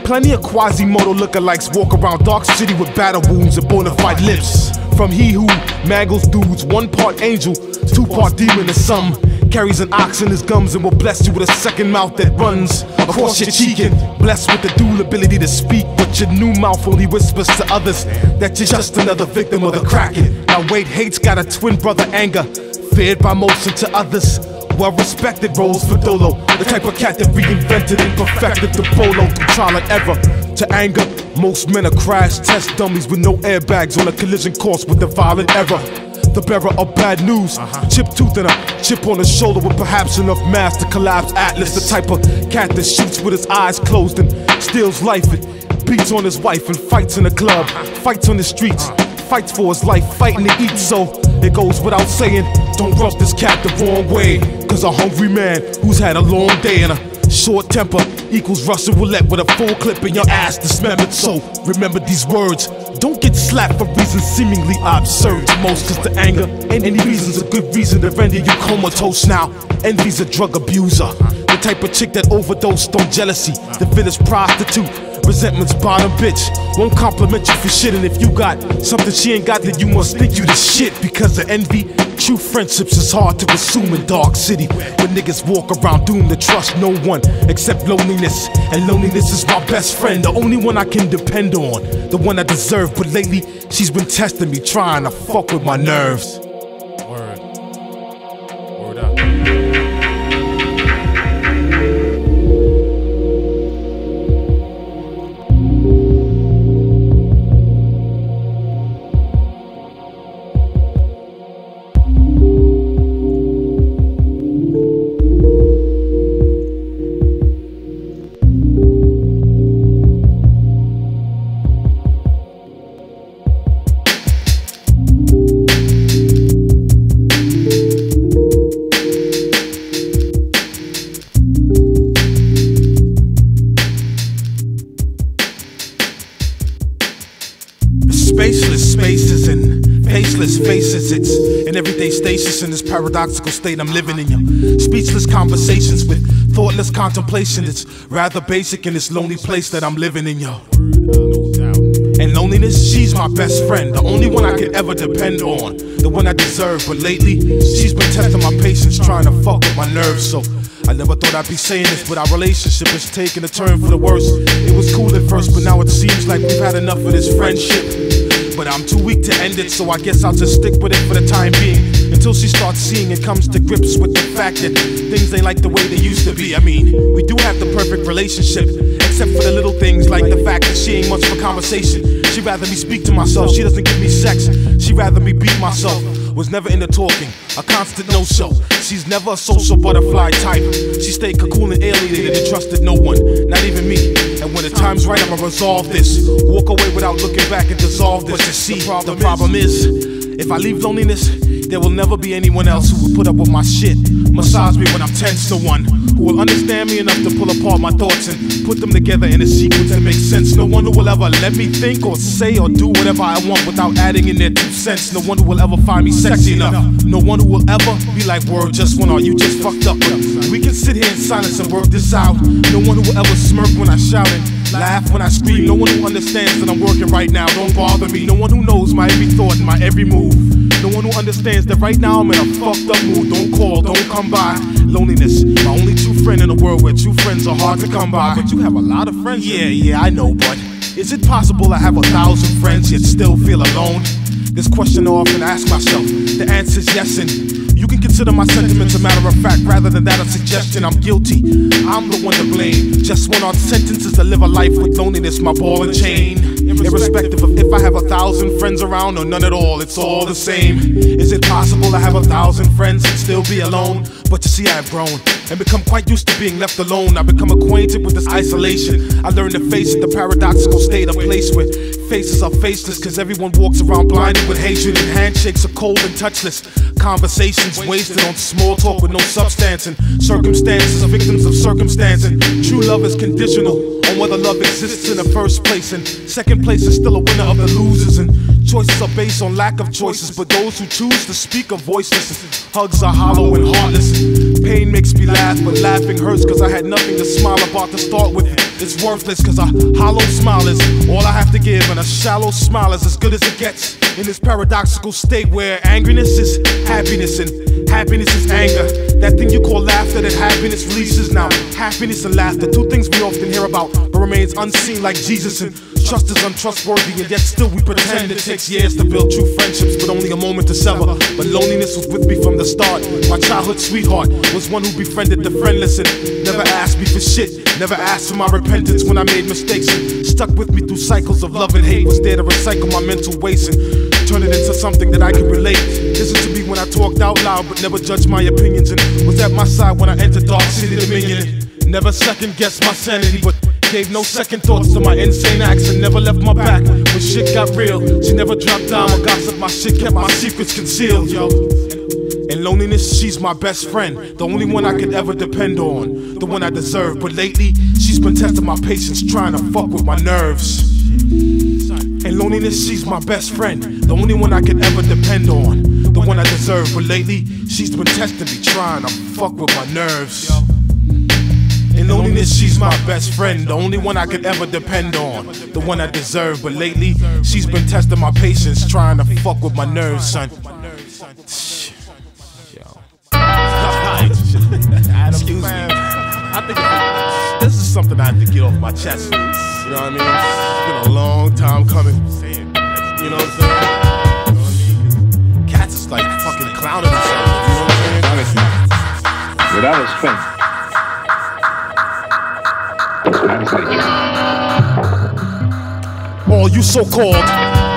Plenty of Quasimodo lookalikes walk around Dark City with battle wounds and bona fide lips. From he who mangles dudes, 1 part angel, 2 part demon or some. Carries an ox in his gums and will bless you with a second mouth that runs across your cheek and blessed with the dual ability to speak. But your new mouth only whispers to others that you're just another victim of the Kraken. Now wait, hate's got a twin brother, Anger, feared by most and to others well-respected roles for Dolo, the type of cat that reinvented and perfected the polo through trial and error. To anger, most men are crash test dummies with no airbags on a collision course with the violent error. The bearer of bad news, chipped tooth and a chip on the shoulder with perhaps enough mass to collapse Atlas. The type of cat that shoots with his eyes closed and steals life and beats on his wife and fights in the club, fights on the streets, fights for his life, fighting to eat. So it goes without saying, don't rub this cat the wrong way, cause a hungry man who's had a long day and a short temper equals Russian roulette with a full clip in your ass dismembered. So remember these words, don't get slapped for reasons seemingly absurd to most, cause the anger, any reason's a good reason to render you comatose. Now envy's a drug abuser, the type of chick that overdosed on jealousy, the fittest prostitute. Resentment's bottom bitch, won't compliment you for shit. And if you got something she ain't got, then you must think you the shit. Because of envy, true friendships is hard to assume in Dark City, where niggas walk around doomed to trust no one except loneliness. And loneliness is my best friend, the only one I can depend on, the one I deserve. But lately, she's been testing me, trying to fuck with my nerves. Word. Word up. Spaceless spaces and faceless faces, it's an everyday stasis in this paradoxical state I'm living in, yo. Speechless conversations with thoughtless contemplation, it's rather basic in this lonely place that I'm living in, yo. And loneliness, she's my best friend, the only one I could ever depend on, the one I deserve. But lately, she's been testing my patience, trying to fuck with my nerves. So I never thought I'd be saying this, but our relationship has taken a turn for the worse. It was cool at first, but now it seems like we've had enough of this friendship. But I'm too weak to end it, so I guess I'll just stick with it for the time being, until she starts seeing and comes to grips with the fact that things ain't like the way they used to be. I mean, we do have the perfect relationship, except for the little things like the fact that she ain't much for conversation. She'd rather me speak to myself, she doesn't give me sex. She'd rather me beat myself, was never into talking, a constant no-show. She's never a social butterfly type. She stayed cocoon and alienated and trusted no one, not even me. And when the time's right, I'ma resolve this, walk away without looking back and dissolve this. But you see, the problem is, if I leave loneliness, there will never be anyone else who will put up with my shit, massage me when I'm tense. No one who will understand me enough to pull apart my thoughts and put them together in a sequence that makes sense. No one who will ever let me think or say or do whatever I want without adding in their 2 cents. No one who will ever find me sexy enough. No one who will ever be like, word, just one, are you just fucked up? But we can sit here in silence and work this out. No one who will ever smirk when I shout and laugh when I scream. No one who understands that I'm working right now, don't bother me. No one who knows my every thought and my every move. No one who understands that right now I'm in a fucked up mood. Don't call, don't come by. Loneliness, my world where true friends are hard to come by. But you have a lot of friends. Yeah, I know, but is it possible I have 1,000 friends yet still feel alone? This question I often ask myself. The answer's yes, and you can consider my sentiments a matter of fact rather than that of suggestion. I'm guilty, I'm the one to blame. Just one odd sentences to live a life with loneliness, my ball and chain. Irrespective of if I have 1,000 friends around or none at all, it's all the same. Is it possible to have 1,000 friends and still be alone? But you see, I have grown and become quite used to being left alone. I've become acquainted with this isolation. I learned to face it, the paradoxical state of place where faces are faceless, cause everyone walks around blinded with hatred, and handshakes are cold and touchless. Conversations wasted on small talk with no substance, and circumstances are victims of circumstance. And true love is conditional on whether love exists in the first place, and second place is still a winner of the losers. And choices are based on lack of choices, but those who choose to speak are voiceless. Hugs are hollow and heartless. Pain makes me laugh, but laughing hurts cause I had nothing to smile about to start with. It's worthless cause a hollow smile is all I have to give, and a shallow smile is as good as it gets. In this paradoxical state where angriness is happiness and happiness is anger. That thing you call laughter that happiness releases. Now, happiness and laughter, two things we often hear about, but remains unseen like Jesus. And trust is untrustworthy, and yet still we pretend. It takes years to build true friendships, but only a moment to sever. But loneliness was with me from the start. My childhood sweetheart was one who befriended the friendless and never asked me for shit. Never asked for my repentance when I made mistakes, and stuck with me through cycles of love and hate. Was there to recycle my mental waste and turn it into something that I can relate. Listen to me when I talked out loud, but never judge my opinions, and was at my side when I entered Dark City Dominion. And never second guessed my sanity, but gave no second thoughts to my insane acts, and never left my back when shit got real. She never dropped down or gossiped my shit, kept my secrets concealed, yo. In loneliness, she's my best friend, the only one I could ever depend on, the one I deserve. But lately, she's been testing my patience, trying to fuck with my nerves. In loneliness, she's my best friend, the only one I could ever depend on, the one I deserve. But lately, she's been testing me, trying to fuck with my nerves. In loneliness, she's my best friend, the only one I could ever depend on, the one I deserve. But lately, she's been testing my patience, trying to fuck with my nerves, son. Excuse me. I think this is something I have to get off my chest. You know what I mean? It's been a long time coming. You know what I'm saying? Cats is like fucking clowning themselves. You know what I'm saying? Honestly, without a strength, all you so-called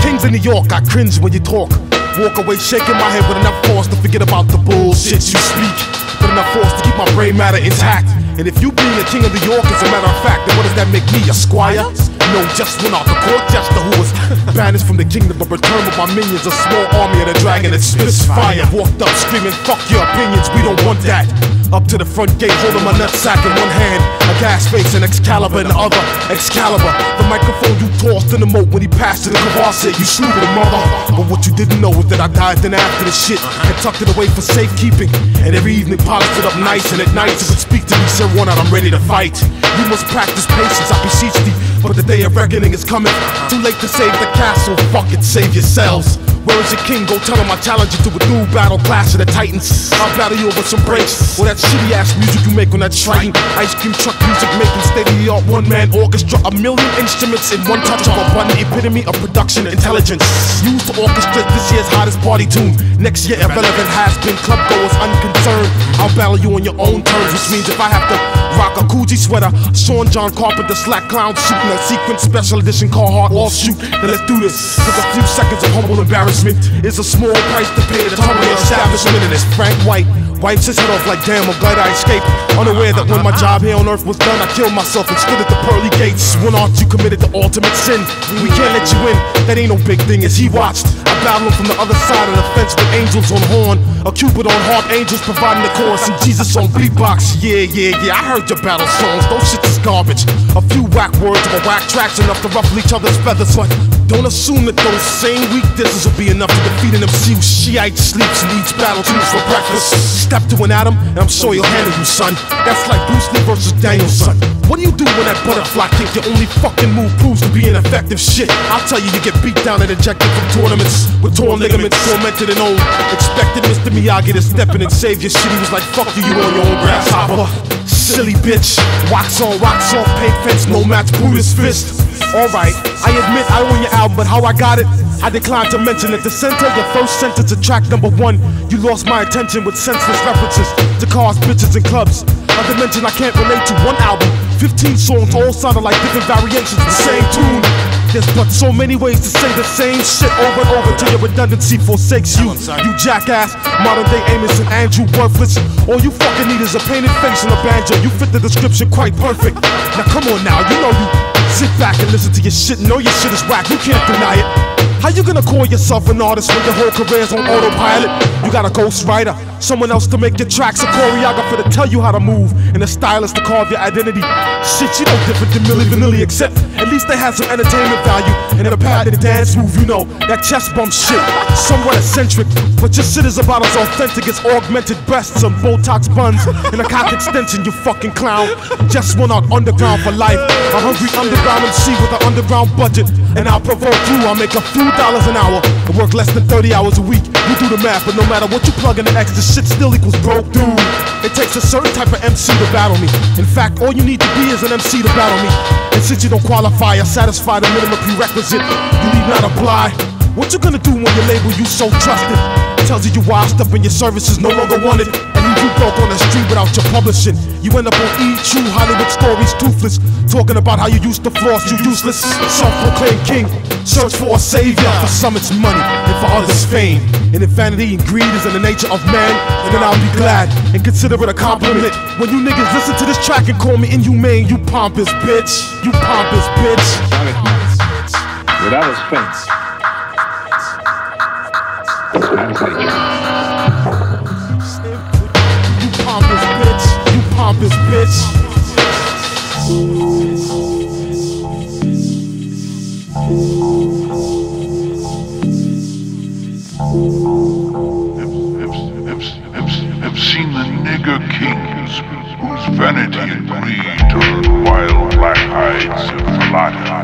kings in New York, I cringe when you talk. Walk away shaking my head with enough force to forget about the bullshit you speak, but enough force to keep my brain matter intact. And if you being a king of New York is a matter of fact, then what does that make me, a squire? No, just one out the court jester who was banished from the kingdom but returned with my minions, a small army of the dragon that spits fire. Walked up screaming, fuck your opinions, we don't want that. Up to the front gate, holding my nutsack in one hand, a gas face and Excalibur in the other. Excalibur, the microphone you tossed in the moat when he passed it. The Kavar said, you stupid mother. But what you didn't know was that I dived in after the shit and tucked it away for safekeeping. And every evening polished it up nice, and at night you would speak to me, said one out, I'm ready to fight. You must practice patience, I beseech thee, but the day of reckoning is coming. Too late to save the castle, fuck it, save yourselves. Where is your king? Go tell him I challenge you to a new battle, clash of the titans. I'll battle you over some breaks, or that shitty ass music you make on that shrine. Ice cream truck music making state-of-the-art one-man orchestra. 1 million instruments in one touch of a button, epitome of production intelligence. Used to orchestrate this year's hottest party tune. Next year irrelevant has been club goers unconcerned. I'll battle you on your own terms, which means if I have to rock a Coogee sweater, Sean John Carpenter slack clown shooting a sequence special edition Carhartt offshoot, then let's do this. Cause a few seconds of humble embarrassment is a small price to pay to totally establishment. And it's Frank White wipes his head off like damn, I'm glad I escaped. Unaware that when my job here on earth was done, I killed myself and stood at the pearly gates. When aren't you committed to ultimate sin? We can't let you in, that ain't no big thing. As he watched, I battled him from the other side of the fence with angels on horn, a cupid on harp, angels providing the chorus, and Jesus on beatbox. Yeah, I heard your battle songs, those shits is garbage. A few whack words of a whack tracks enough to ruffle each other's feathers, but don't assume that those same weak disses will be enough to defeat an MC who Shiite sleeps and eats battle tools for breakfast. Step to an atom, and I'm sure he'll handle you, son. That's like Bruce Lee versus Danielson. What do you do when that butterfly kick, your only fucking move, proves to be ineffective shit? I'll tell you, you get beat down and ejected from tournaments with torn ligaments, tormented and old. Expected Mr. Miyagi to step in and save your shit. He was like, fuck you, you on your own grasshopper. silly bitch. Wax on, paint fence, no match, Buddhist fist. Alright, I admit I own your album, but how I got it, I decline to mention. At the center, your first sentence of track number 1, you lost my attention with senseless references to cars, bitches, and clubs. Not to mention I can't relate to one album. 15 songs all sounded like different variations of the same tune. There's but so many ways to say the same shit over and over till your redundancy forsakes you. You jackass, modern day Amos and Andrew worthless. All you fucking need is a painted face and a banjo. You fit the description quite perfect. Now come on now, you know you sit back and listen to your shit. Know your shit is whack, you can't deny it. How you gonna call yourself an artist when your whole career's on autopilot? You got a ghostwriter, someone else to make your tracks, a choreographer to tell you how to move, and a stylist to carve your identity. Shit, you know different than Milli Vanilli, except at least they had some entertainment value and a patented dance move, you know, that chest bump shit. Somewhat eccentric, but your shit is about as authentic as augmented breasts and Botox buns and a cock extension, you fucking clown. Jestoneart underground for life, a hungry underground MC with an underground budget, and I'll provoke you. I'll make a few dollars an hour and work less than 30 hours a week. You do the math, but no matter what you plug in the X, the shit still equals broke, dude. It takes a certain type of MC to battle me. In fact, all you need to be is an MC to battle me. And since you don't qualify or satisfy the minimum prerequisite, you need not apply. What you gonna do when your label you so trusted tells you washed up and your service is no longer wanted, and leave you broke on the street without your publishing? You end up on E! True Hollywood Stories, toothless, talking about how you used to floss, you useless, self-proclaimed king. Search for a savior, for some it's money, and for others fame. And if vanity and greed is in the nature of man, then I'll be glad and consider it a compliment when you niggas listen to this track and call me inhumane. You pompous bitch, you pompous bitch. Without a space. You pompous bitch, you pompous bitch. I've seen the nigger kings whose vanity and greed turn wild black hides of mulatto.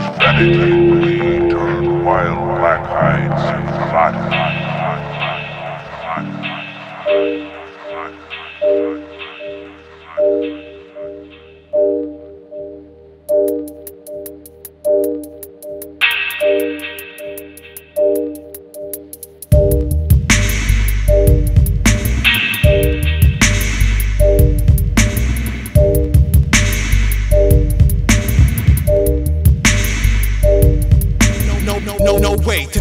Vanity and greed turn wild black hides of mulatto.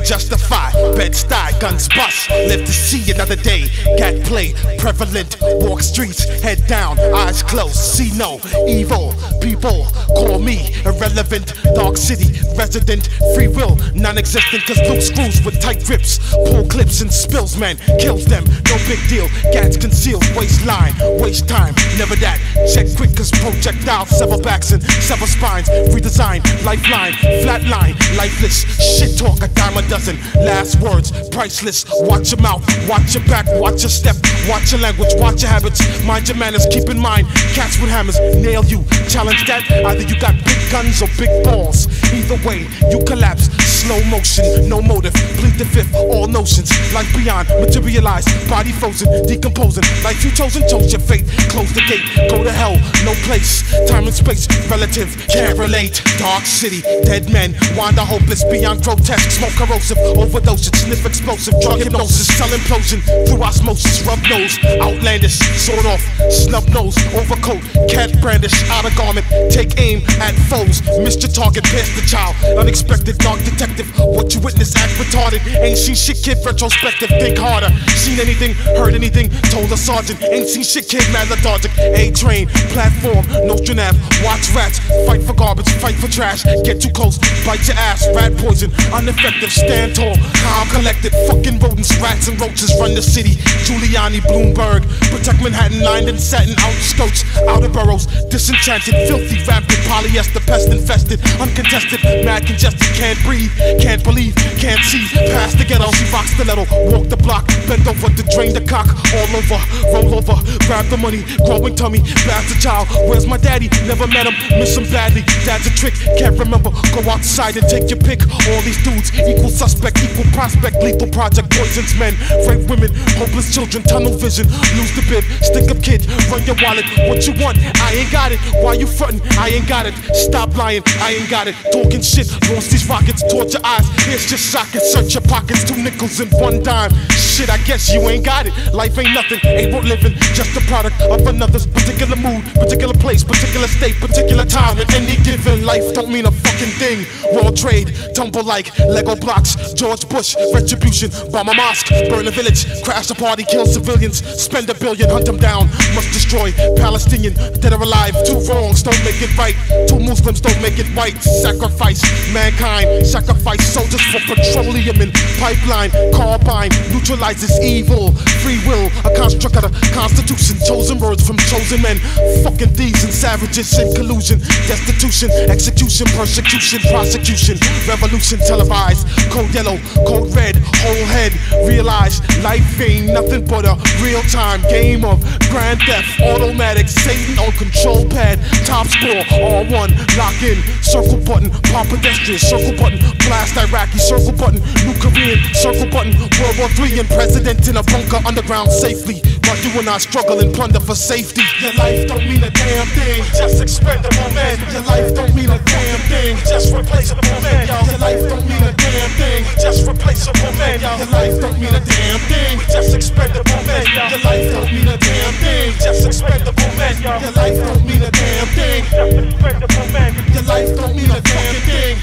justify. Bed-Stuy, guns bust, live to see another day. Gat play, prevalent, walk streets, head down, eyes closed, see no evil. People call me irrelevant, dark city resident, free will, non-existent, cause loose screws with tight grips, pull clips and spills, man, kills them, no big deal, gats concealed, waistline, waste time, never that, check quick cause projectiles, sever backs and sever spines, redesign, lifeline, flatline, lifeless, shit talk, a dime a dozen, last words, priceless, watch your mouth, watch your back, watch your step, watch your language, watch your habits, mind your manners, keep in mind, cats with hammers, nail you, challenge that, either you got big guns or big balls, either way, you collapse, slow motion, no motive, plead the fifth, all notions, life beyond, materialized, body frozen, decomposing, life you chosen, chose your fate, close the gate, go to hell, no place, time and space, relative, can't relate, dark city, dead men, wander hopeless, beyond grotesque, smoke corrosive, overdose, sniff explosive, drug hypnosis, cell implosion, through osmosis, rub nose, outlandish, sort off, snub nose, overcoat, cat brandish, outer garment, take aim at foes, missed your target, past the child, unexpected, dark detective, what you witness, act retarded, ain't seen shit kid, retrospective, think harder, seen anything, heard anything, told a sergeant, ain't seen shit kid, mad lethargic, A-train, platform, Nostranav, watch rats, fight for garbage, fight for trash, get too close, bite your ass, rat poison, ineffective, stand tall, calm collected, fucking rodents, rats and roaches run the city, Giuliani, Bloomberg, protect Manhattan, lined and satin, outskirts, outer boroughs, disenchanted, filthy, rampant, polyester, pest infested, uncontested, mad congested, can't breathe, can't believe, can't see, past the ghetto, she rocks stiletto, walk the block, bend over to drain the cock, all over, roll over, grab the money, growing tummy, bastard child, where's my daddy, never met him, miss him badly, dad's a trick, can't remember, go outside and take your pick, all these dudes, equal suspect, equal prospect, lethal project, poisons men, rape women, hopeless children, tunnel vision, lose the bid, stick up kid, run your wallet, what you want, I ain't got it, why you frontin', I ain't got it, stop lying, I ain't got it, talking shit, launch these rockets, torch your eyes, here's just sockets, search your pockets, 2 nickels and 1 dime, shit, I guess you ain't got it, life ain't nothing, ain't worth living, just a product of another's particular mood, particular place, particular state, particular time, in any given life don't mean a fucking thing, world trade, tumble like Lego blocks, George Bush, retribution, bomb a mosque, burn a village, crash a party, kill civilians, spend $1 billion, hunt them down, must destroy Palestinian, dead or alive, 2 wrongs don't make it right, 2 Muslims don't make it white, sacrifice mankind, sacrifice soldiers for petroleum and pipeline, carbine, neutralizes evil, free will, a construct of the constitution, chosen words from chosen men, fucking thieves and savages in collusion, destitution, execution, persecution, prosecution, revolution televised, code yellow, code red, whole head, realize life ain't nothing but a real-time game of grand theft, automatic, Satan on control pad, top score, R1, lock in, circle button, pop pedestrian, circle button, blast Iraqi, circle button, new Korean, circle button, World War III and president in a bunker underground safely, while you and I struggle and plunder for safety. Your life don't mean a damn thing, just expendable men. Your life don't mean a damn thing, just replaceable men. Your life don't mean a damn thing, just replaceable men. Your life don't mean a damn thing, just expendable men. Your life don't mean a damn thing, just expendable men. Your life don't mean a damn thing, just expendable men. Your life don't mean a damn thing.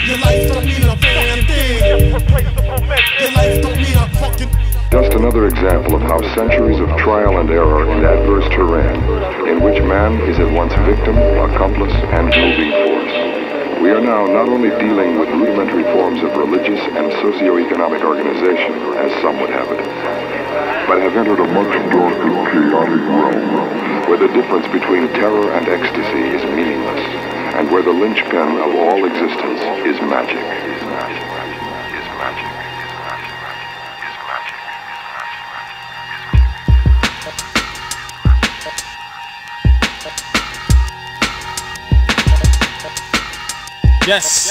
Your life don't mean a damn thing, just replaceable men. Your life don't mean a fucking. Just another example of how centuries of trial and error in adverse terrain, in which man is at once victim, accomplice, and moving force. We are now not only dealing with rudimentary forms of religious and socio-economic organization, as some would have it, but have entered a much darker, chaotic realm, where the difference between terror and ecstasy is meaningless, and where the linchpin of all existence is magic. Yes,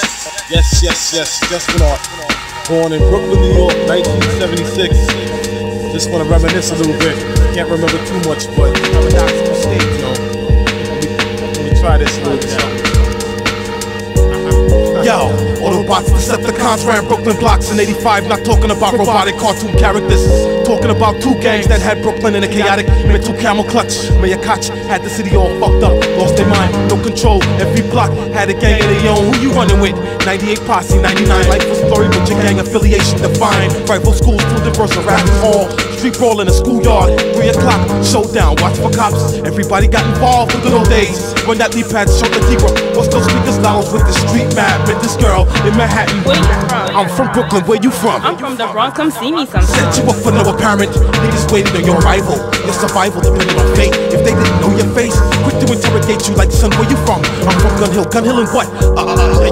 Jestoneart. Born in Brooklyn, New York, 1976. Just want to reminisce a little bit. Can't remember too much, but Paradoxical state, you know. Let me try this a little bit. Yo, Autobots, Decepticons ran Brooklyn blocks in '85. Not talking about robotic cartoon characters. Talking about 2 gangs that had Brooklyn in a chaotic mental camel clutch. Mayor Koch had the city all fucked up, lost their mind, no control. Every block had a gang of their own. Who you running with? 98 posse, 99 life was glory, but your gang affiliation defined. Rival schools, through the verse of rap all. Street brawl in a schoolyard, 3 o'clock, showdown, watch for cops. Everybody got involved in good old days. When that lead pad showed the T-Rock, what's those speakers loud with the street map? Met this girl in Manhattan. Where you from? I'm from Brooklyn, where you from? I'm from the Bronx, come see me sometime. Set you up for no apparent, niggas waiting on your arrival. Your survival depending on fate. If they didn't know your face, quick to interrogate you like, son, where you from? I'm from Gun Hill and what?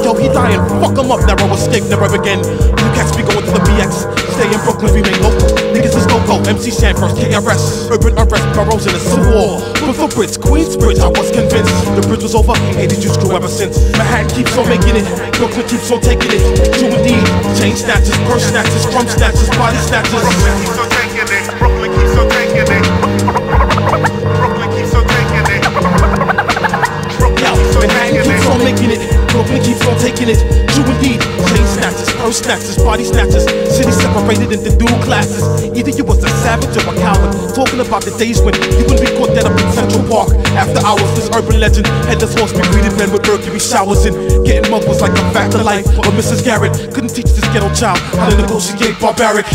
Yo, he dying, fuck him up, narrow escape, never again. You catch me going to the BX, stay in Brooklyn, remain local. Niggas is local, MC Sanford, KRS, urban arrest, boroughs in a civil war. Brooklyn Bridge, Queensbridge, I was convinced the bridge was over, hated you screw ever since. Manhattan keeps on making it, Brooklyn keeps on taking it. True indeed, chain snatchers, purse snatchers, crumb snatchers, body snatchers. Brooklyn keeps on taking it, Brooklyn keeps on taking it. Brooklyn keeps on taking it. Manhattan keeps on making it, Brooklyn keeps on taking it. True indeed, chain snatchers, purse snatchers, body snatchers. City separated into dual classes. Either you was a savage or a coward. Talking about the days when you would be caught dead up in Central Park. After hours, this urban legend headless horse be greeted men with mercury showers in. Getting mugged was like a fact of life. But Mrs. Garrett couldn't teach this ghetto child how to negotiate barbaric.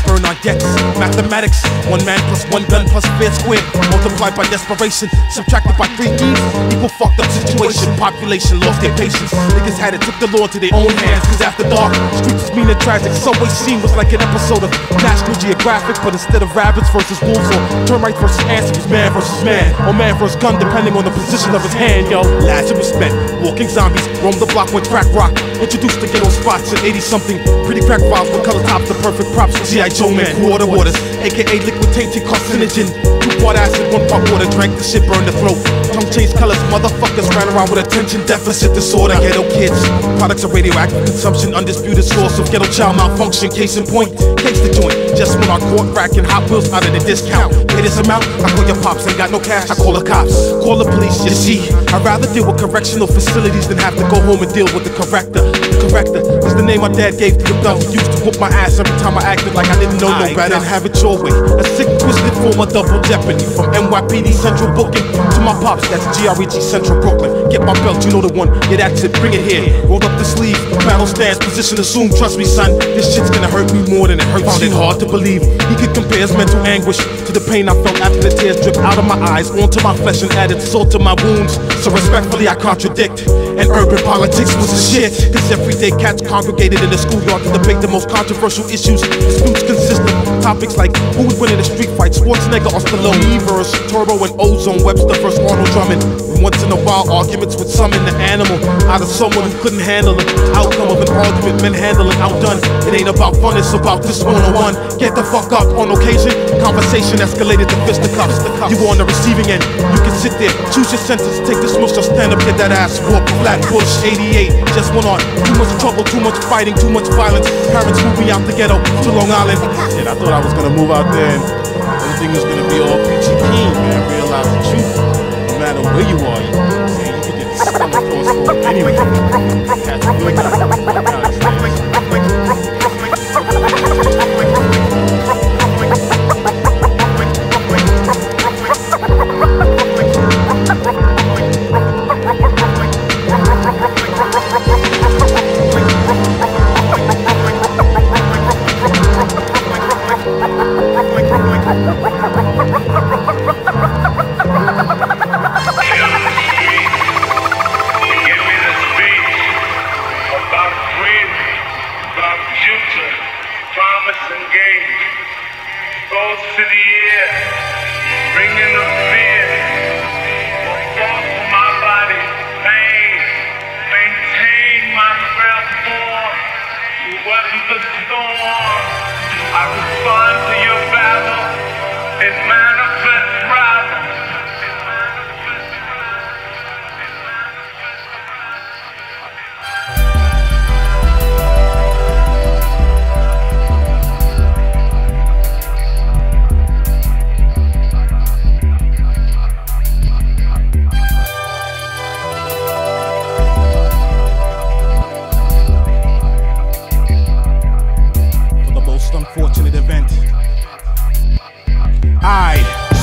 Burn on debts, mathematics. 1 man plus 1 gun plus fair square. Multiplied by desperation, subtracted by 3 keys. Equal fucked up situation. Population lost their patience. Niggas had it, took the law into their own hands. Cause after dark, streets was mean and tragic. Subway scene was like an episode of National Geographic. But instead of rabbits versus wolves or termites versus ants, it was man versus man. Or man versus gun, depending on the position of his hand, yo. Lazarus men, walking zombies, roam the block with crack rock. Introduced to ghetto spots at 80-something. Pretty crack files with color tops, the perfect props. G.I. Joe man, water waters, aka liquid tainted carcinogen. 2-part acid, 1-part water, drank the shit, burned the throat. Tongue changed colors, motherfuckers ran around with attention deficit disorder. Ghetto kids, products of radioactive consumption, undisputed source of ghetto child malfunction. Case in point, case the joint. Just when our court racking Hot Wheels out of the discount. Pay this amount, I call your pops. Ain't got no cash, I call the cops. Call the police, you see. I'd rather deal with correctional facilities than have to go home and deal with the corrector. The corrector is the name my dad gave to the belt. He used to whoop my ass every time I acted like I didn't know no better. And have it your way. A sick, twisted form of double jeopardy. From NYPD Central Booking to my pops, that's GREG Central Brooklyn. Get my belt, you know the one. Yeah, that's it, bring it here. Roll up the sleeve, battle stance, position assumed. Trust me, son, this shit's gonna hurt me more than it hurts. Found it hard to believe he could compare his mental anguish to the pain I felt after the tears dripped out of my eyes onto my flesh and added salt to my wounds. So respectfully I contradict. And urban politics was the shit. Cause everyday cats congregated in the schoolyard to debate the most controversial issues. Disputes consistent topics like who would win in a street fight, Schwarzenegger or Stallone, versus Turbo and Ozone, Webster versus Arnold Drummond. And once in a while arguments would summon the animal out of someone who couldn't handle the outcome of an argument. Men handling outdone. It ain't about fun, it's about this one-on-one. Get the fuck up on occasion. Conversation escalated to fisticuffs. You on the receiving end. You can sit there, choose your sentence, take the smush or stand up, get that ass whooped. Flatbush 88, just went on. Too much trouble, too much fighting, too much violence. Parents moved me out the ghetto to Long Island. Shit, I thought I was gonna move out there and everything was gonna be all peachy keen, man. Realize the truth. No matter where you are, you can get the summer clothes for anyway. That's really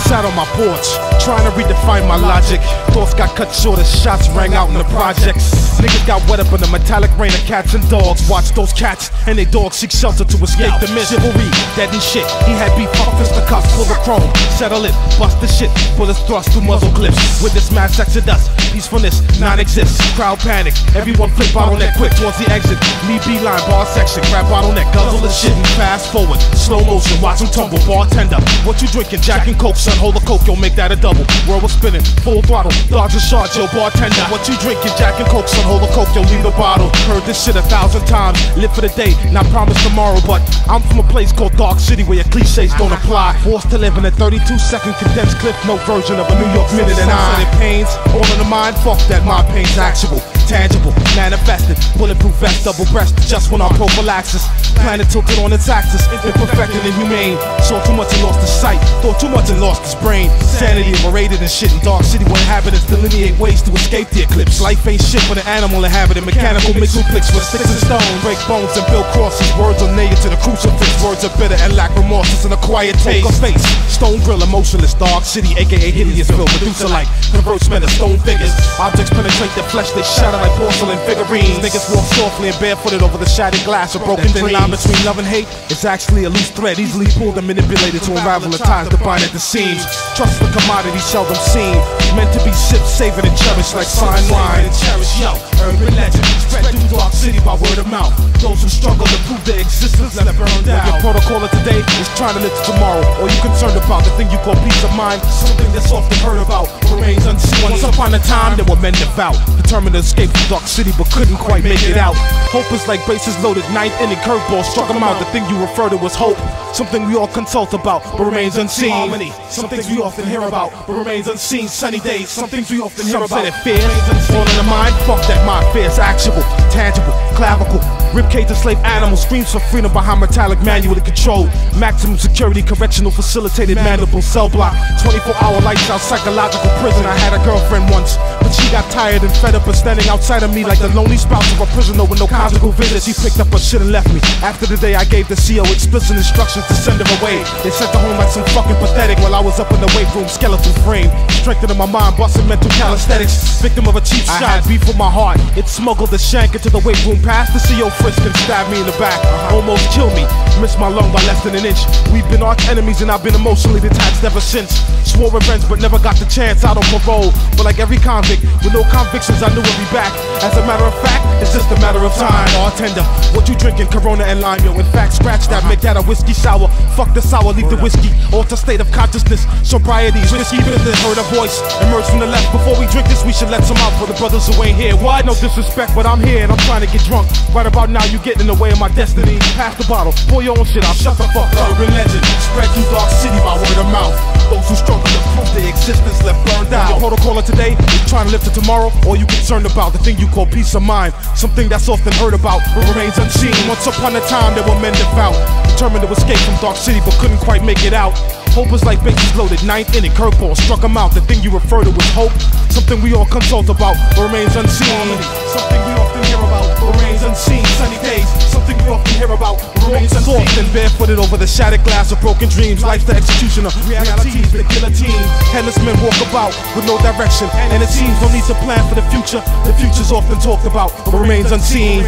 Sat on my porch, trying to redefine my logic. Thoughts got cut short as shots rang out in the projects. Niggas got wet up in the metallic rain of cats and dogs. Watch those cats and they dogs seek shelter to escape the mist. Chivalry, dead and shit. He had beef, fuck fisticuffs, pull the chrome, settle it, bust the shit, bullets thrust through muzzle clips. With this mass exodus, peacefulness non-exists. Crowd panic, everyone flip bottleneck quick towards the exit. Me beeline, bar section, grab bottleneck, guzzle the shit and fast forward. Slow motion, watch him tumble, bartender. What you drinking? Jack and Coke, son, hold the Coke, yo, make that a double. World was spinning, full throttle, dodge and charge, yo, bartender. What you drinking? Jack and Coke, son, hold the Coke, yo, leave the bottle. Heard this shit 1,000 times, live for the day, not promise tomorrow. But I'm from a place called Dark City where your cliches don't apply. Forced to live in a 32-second condensed clip, no version of a New York minute and I. Pains, all in the mind, fuck that, my pain's actual, tangible, manifested, bulletproof vest, double breasted, just when our prophylaxis. Planet tilted on its axis, imperfect and inhumane. Saw too much and lost his sight, thought too much and lost his brain. Sanity overrated and shit in Dark City where inhabitants delineate ways to escape the eclipse. Life ain't shit but an animal inhabited, mechanical mixed with sticks and stones. Break bones and build crosses, words are native to the crucifix. Words are bitter and lack remorse in a quiet taste. Poker face, stone grill, emotionless, Dark City, aka hideous, filled Medusa-like. Converts men to stone figures. Objects penetrate their flesh, they shatter like porcelain figurines. Niggas walk softly and barefooted over the shattered glass of broken dreams. The line between love and hate is actually a loose thread, easily pulled and manipulated to unravel the ties that bind at the seams. Trust the commodity seldom seen, meant to be sipped, savored and cherished like fine wine. Yo, urban legend, spread through Dark City by word of mouth. Those who struggle to prove their existence left burned out. Your protocol of today is trying to live to tomorrow. Or you concerned about the thing you call peace of mind, something that's often heard about, remains unseen. Once upon a time there were men devout, determined to escape from Dark City but couldn't quite make it out. Hope is like bases loaded, ninth inning curveball struck them out. The thing you refer to as hope, something we all consult about but remains unseen. Harmony, some things we often hear about but remains unseen. Sunny days, some things we often hear about. Fear, all in the mind, fuck that, my fear's actual, tangible, clavicle. Ribcage to slave animals, screams for freedom behind metallic manually controlled. Maximum security, correctional facilitated mandible cell block. 24-hour lights out, psychological prison. I had a girlfriend once, but she got tired and fed up of standing outside of me like the lonely spouse of a prisoner with no conjugal visits. She picked up her shit and left me. After the day I gave the CO explicit instructions to send her away. They sent her home like some fucking pathetic while I was up in the weight room, skeletal frame. Strengthening my mind, busting mental calisthenics. Victim of a cheap shot, I had beef with my heart. It smuggled the shank into the weight room past the CO frisk and stabbed me in the back. Almost killed me, missed my lung by less than an inch. We've been arch enemies and I've been emotionally detached ever since. Swore revenge but never got the chance out on parole. But like every convict, with no convictions I knew I'd be back. As a matter of fact, it's just a matter of time. Bartender, what you drinking? Corona and lime, yo. In fact, scratch that, make that a whiskey sour. Fuck the sour, leave the whiskey. Alter state of consciousness, sobriety, whiskey business. Heard a voice emerge from the left. Before we drink this, we should let some out for the brothers who ain't here. Why? No disrespect, but I'm here and I'm trying to get drunk. Right about now, you getting in the way of my destiny. Pass the bottle, pour your own shit, I'll shut the fuck up. Urban legend, spread through Dark City by word of mouth. Those who struggle to prove their existence left burned out. Your protocol of today is trying to live to tomorrow, or you concerned about the thing you call peace of mind, something that's often heard about but remains unseen. Once upon a time there were men devout, determined to escape from Dark City but couldn't quite make it out. Hope is like bases loaded, ninth inning curveball struck them out. The thing you refer to as hope, something we all consult about but remains unseen. Something we often hear about but remains unseen. Sunny days, something we often hear about but remains unseen. Soft and barefooted over the shattered glass of broken dreams. Life's the executioner, reality's the guillotine. Headless men walk about with no direction, and it seems no need to plan for the future. The future's often talked about but remains unseen.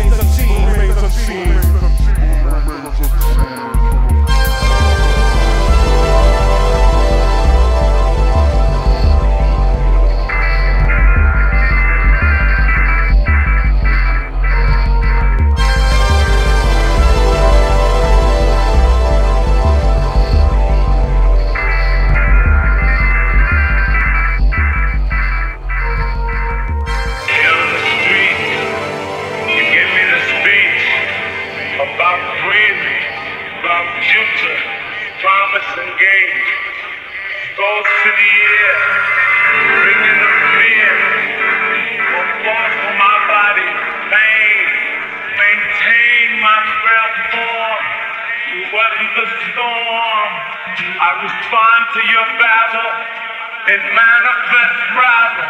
I respond to your battle and manifest rather.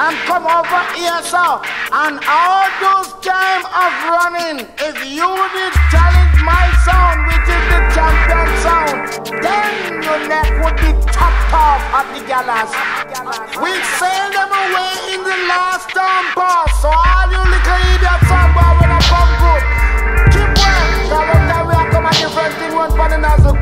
and come over here, so. And all those time of running, if you did challenge my sound, which is the champion sound, then your neck would be chopped off at the gallows. We sailed them away in the last storm pass, so all you little idiots on board when I come good. Keep well, so one time we are come at different thing, one for another.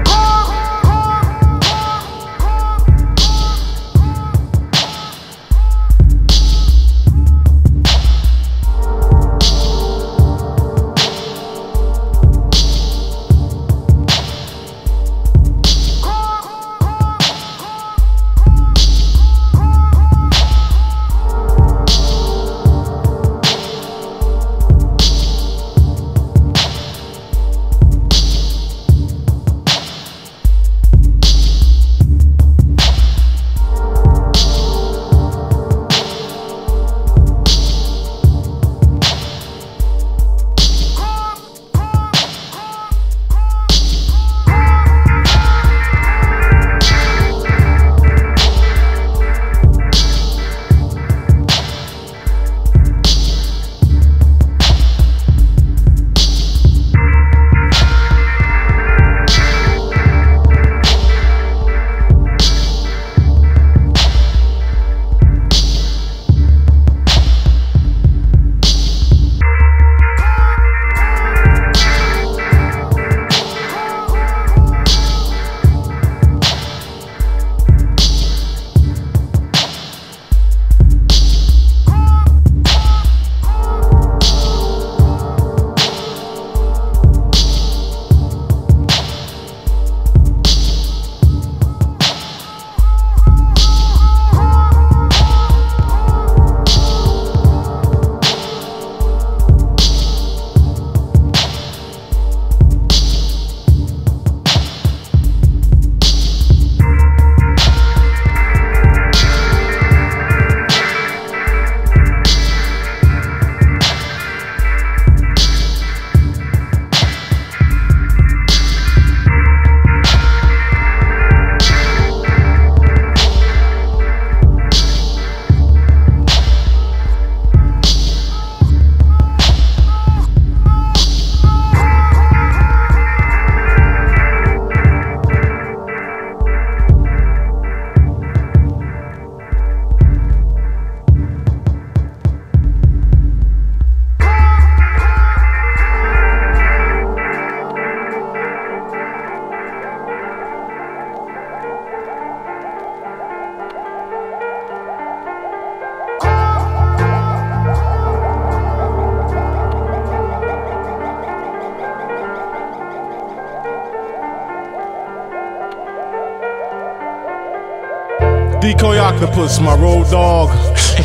Dekoy Oktopus, my road dog.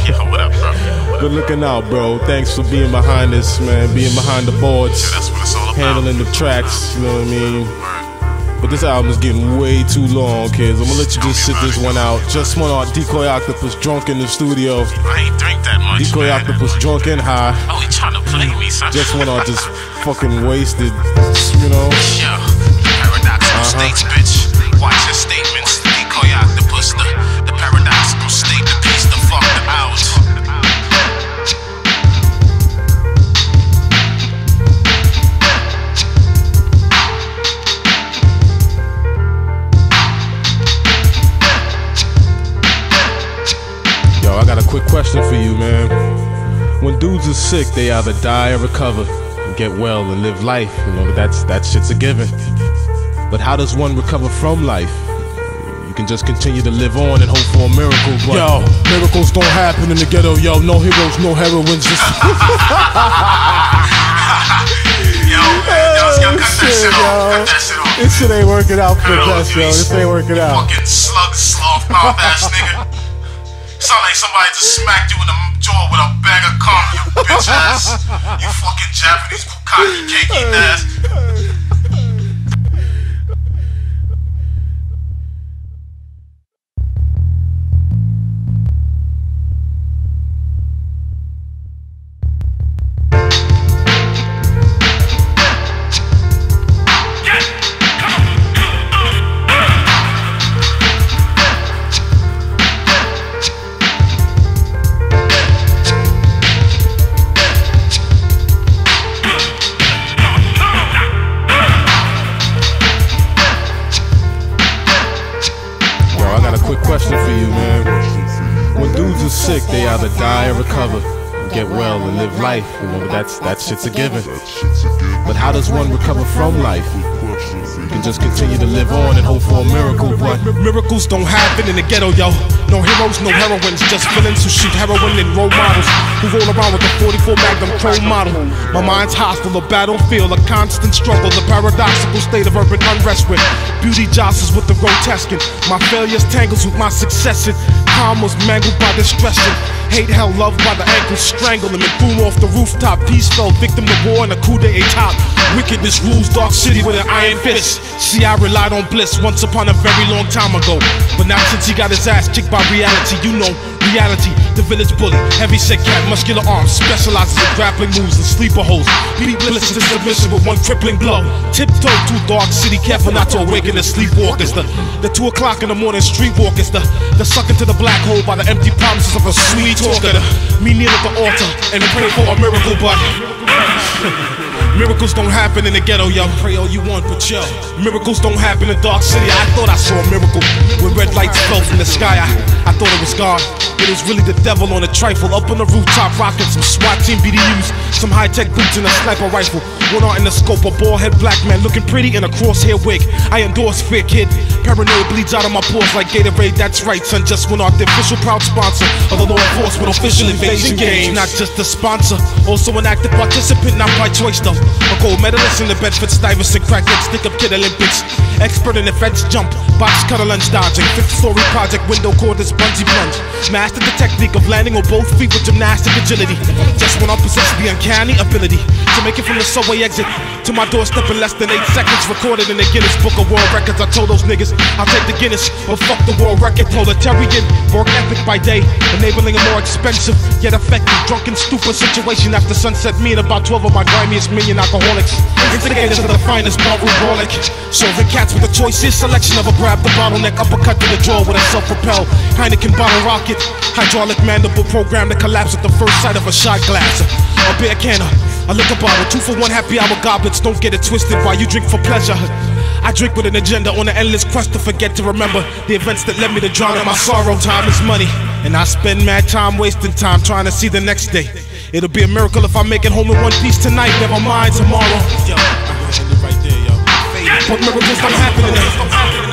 Yo, what up, bro? Good looking out, bro. Thanks for being behind this, man. Being behind the boards. Yeah, that's what it's all about. Handling the tracks, you know what I mean? But this album is getting way too long, kids. I'm gonna let you just sit this one out. Jestoneart, Dekoy Oktopus, drunk in the studio. I ain't drink that much, Dekoy man. Oktopus, drunk and high. Oh, he trying to play me, son. Jestoneart just fucking wasted, you know? Yo, paradoxical states, bitch. Watch your statements. Dekoy Oktopus, the paradoxical state, the piece, the fuck, the out. Yo, I got a quick question for you, man. When dudes are sick, they either die or recover and get well and live life. You know, that shit's a given. But how does one recover from life? You can just continue to live on and hope for a miracle, but yo, miracles don't happen in the ghetto, yo. No heroes, no heroines, just Yo, cut that shit off. Cut that shit off. This shit ain't working out for us, yo. This ain't working out. Fucking slug, sloth, mouth ass nigga. Sound like somebody just smacked you in the jaw with a bag of cum, you bitch ass. You fucking Japanese bukkake cake eating ass. question for you, man. When dudes are sick, they either die or recover, get well and live life. Remember, that shit's a given. But how does one recover from life? You can just continue to live on and hope for a miracle, but miracles don't happen in the ghetto, yo. No heroes, no heroines, just villains who shoot heroin and role models who roll around with a 44 Magnum Chrome model. My mind's hostile, a battlefield, a constant struggle, the paradoxical state of urban unrest with beauty jostles with the grotesque. My failures tangles with my success, and calm was mangled by distress. Hate held love by the ankles, strangled him and threw him off the rooftop. Peace fell victim to war and a coup d'etat. Wickedness rules dark city with an iron fist. See, I relied on bliss once upon a very long time ago, but now since he got his ass kicked by reality, you know, reality, the village bully, heavy set cat, muscular arms, specializes in grappling moves and sleeper holes. Beat bliss to submission with one crippling blow. Tiptoe to dark city, careful not to awaken the sleepwalkers. The 2 o'clock in the morning streetwalkers, the suck into the black hole by the empty promises of a sweet talker. Me kneel at the altar and pray for a miracle, but miracles don't happen in the ghetto, yo. Pray all you want, but yo, miracles don't happen in dark city. I thought I saw a miracle when red lights fell from the sky. I thought it was God, but it was really the devil on a trifle. Up on the rooftop rocking some SWAT team BDUs, some high-tech boots and a sniper rifle. One art in the scope, a bald-head black man looking pretty in a crosshair wig. I endorse fear, kid. Paranoid bleeds out of my pores like Gatorade. That's right, son. Jestoneart, the official proud sponsor of the law enforcement official invasion games. Not just a sponsor, also an active participant, not by choice though. A gold medalist in the Bedford-Stuyvesant crackhead stick-up kid Olympics. Expert in the fence jump, box cutter lunch dodging, 5th-story project window cordless bungee plunge. Mastered the technique of landing on both feet with gymnastic agility. Just when I possess the uncanny ability to make it from the subway exit to my doorstep in less than 8 seconds. Recorded in the Guinness Book of World Records. I told those niggas I'll take the Guinness, but fuck the world record. Proletarian, work ethic by day, enabling a more expensive yet effective drunken stupor situation after sunset. Me and about 12 of my grimiest million alcoholics, instigators of the finest ballroom brawlic, serving cats with the choicest selection of a grab the bottleneck, uppercut to the jaw with a self-propelled Heineken bottle rocket, hydraulic mandible program to collapse at the first sight of a shot glass, a beer canner, a liquor bottle, 2 for 1 happy hour goblets. Don't get it twisted while you drink for pleasure. I drink with an agenda on an endless quest to forget to remember the events that led me to drown in my sorrow. Time is money, and I spend mad time wasting time trying to see the next day. It'll be a miracle if I make it home in one piece tonight, never mind tomorrow. Yo, I'm gonna end it right there, yo. But miracles don't happen in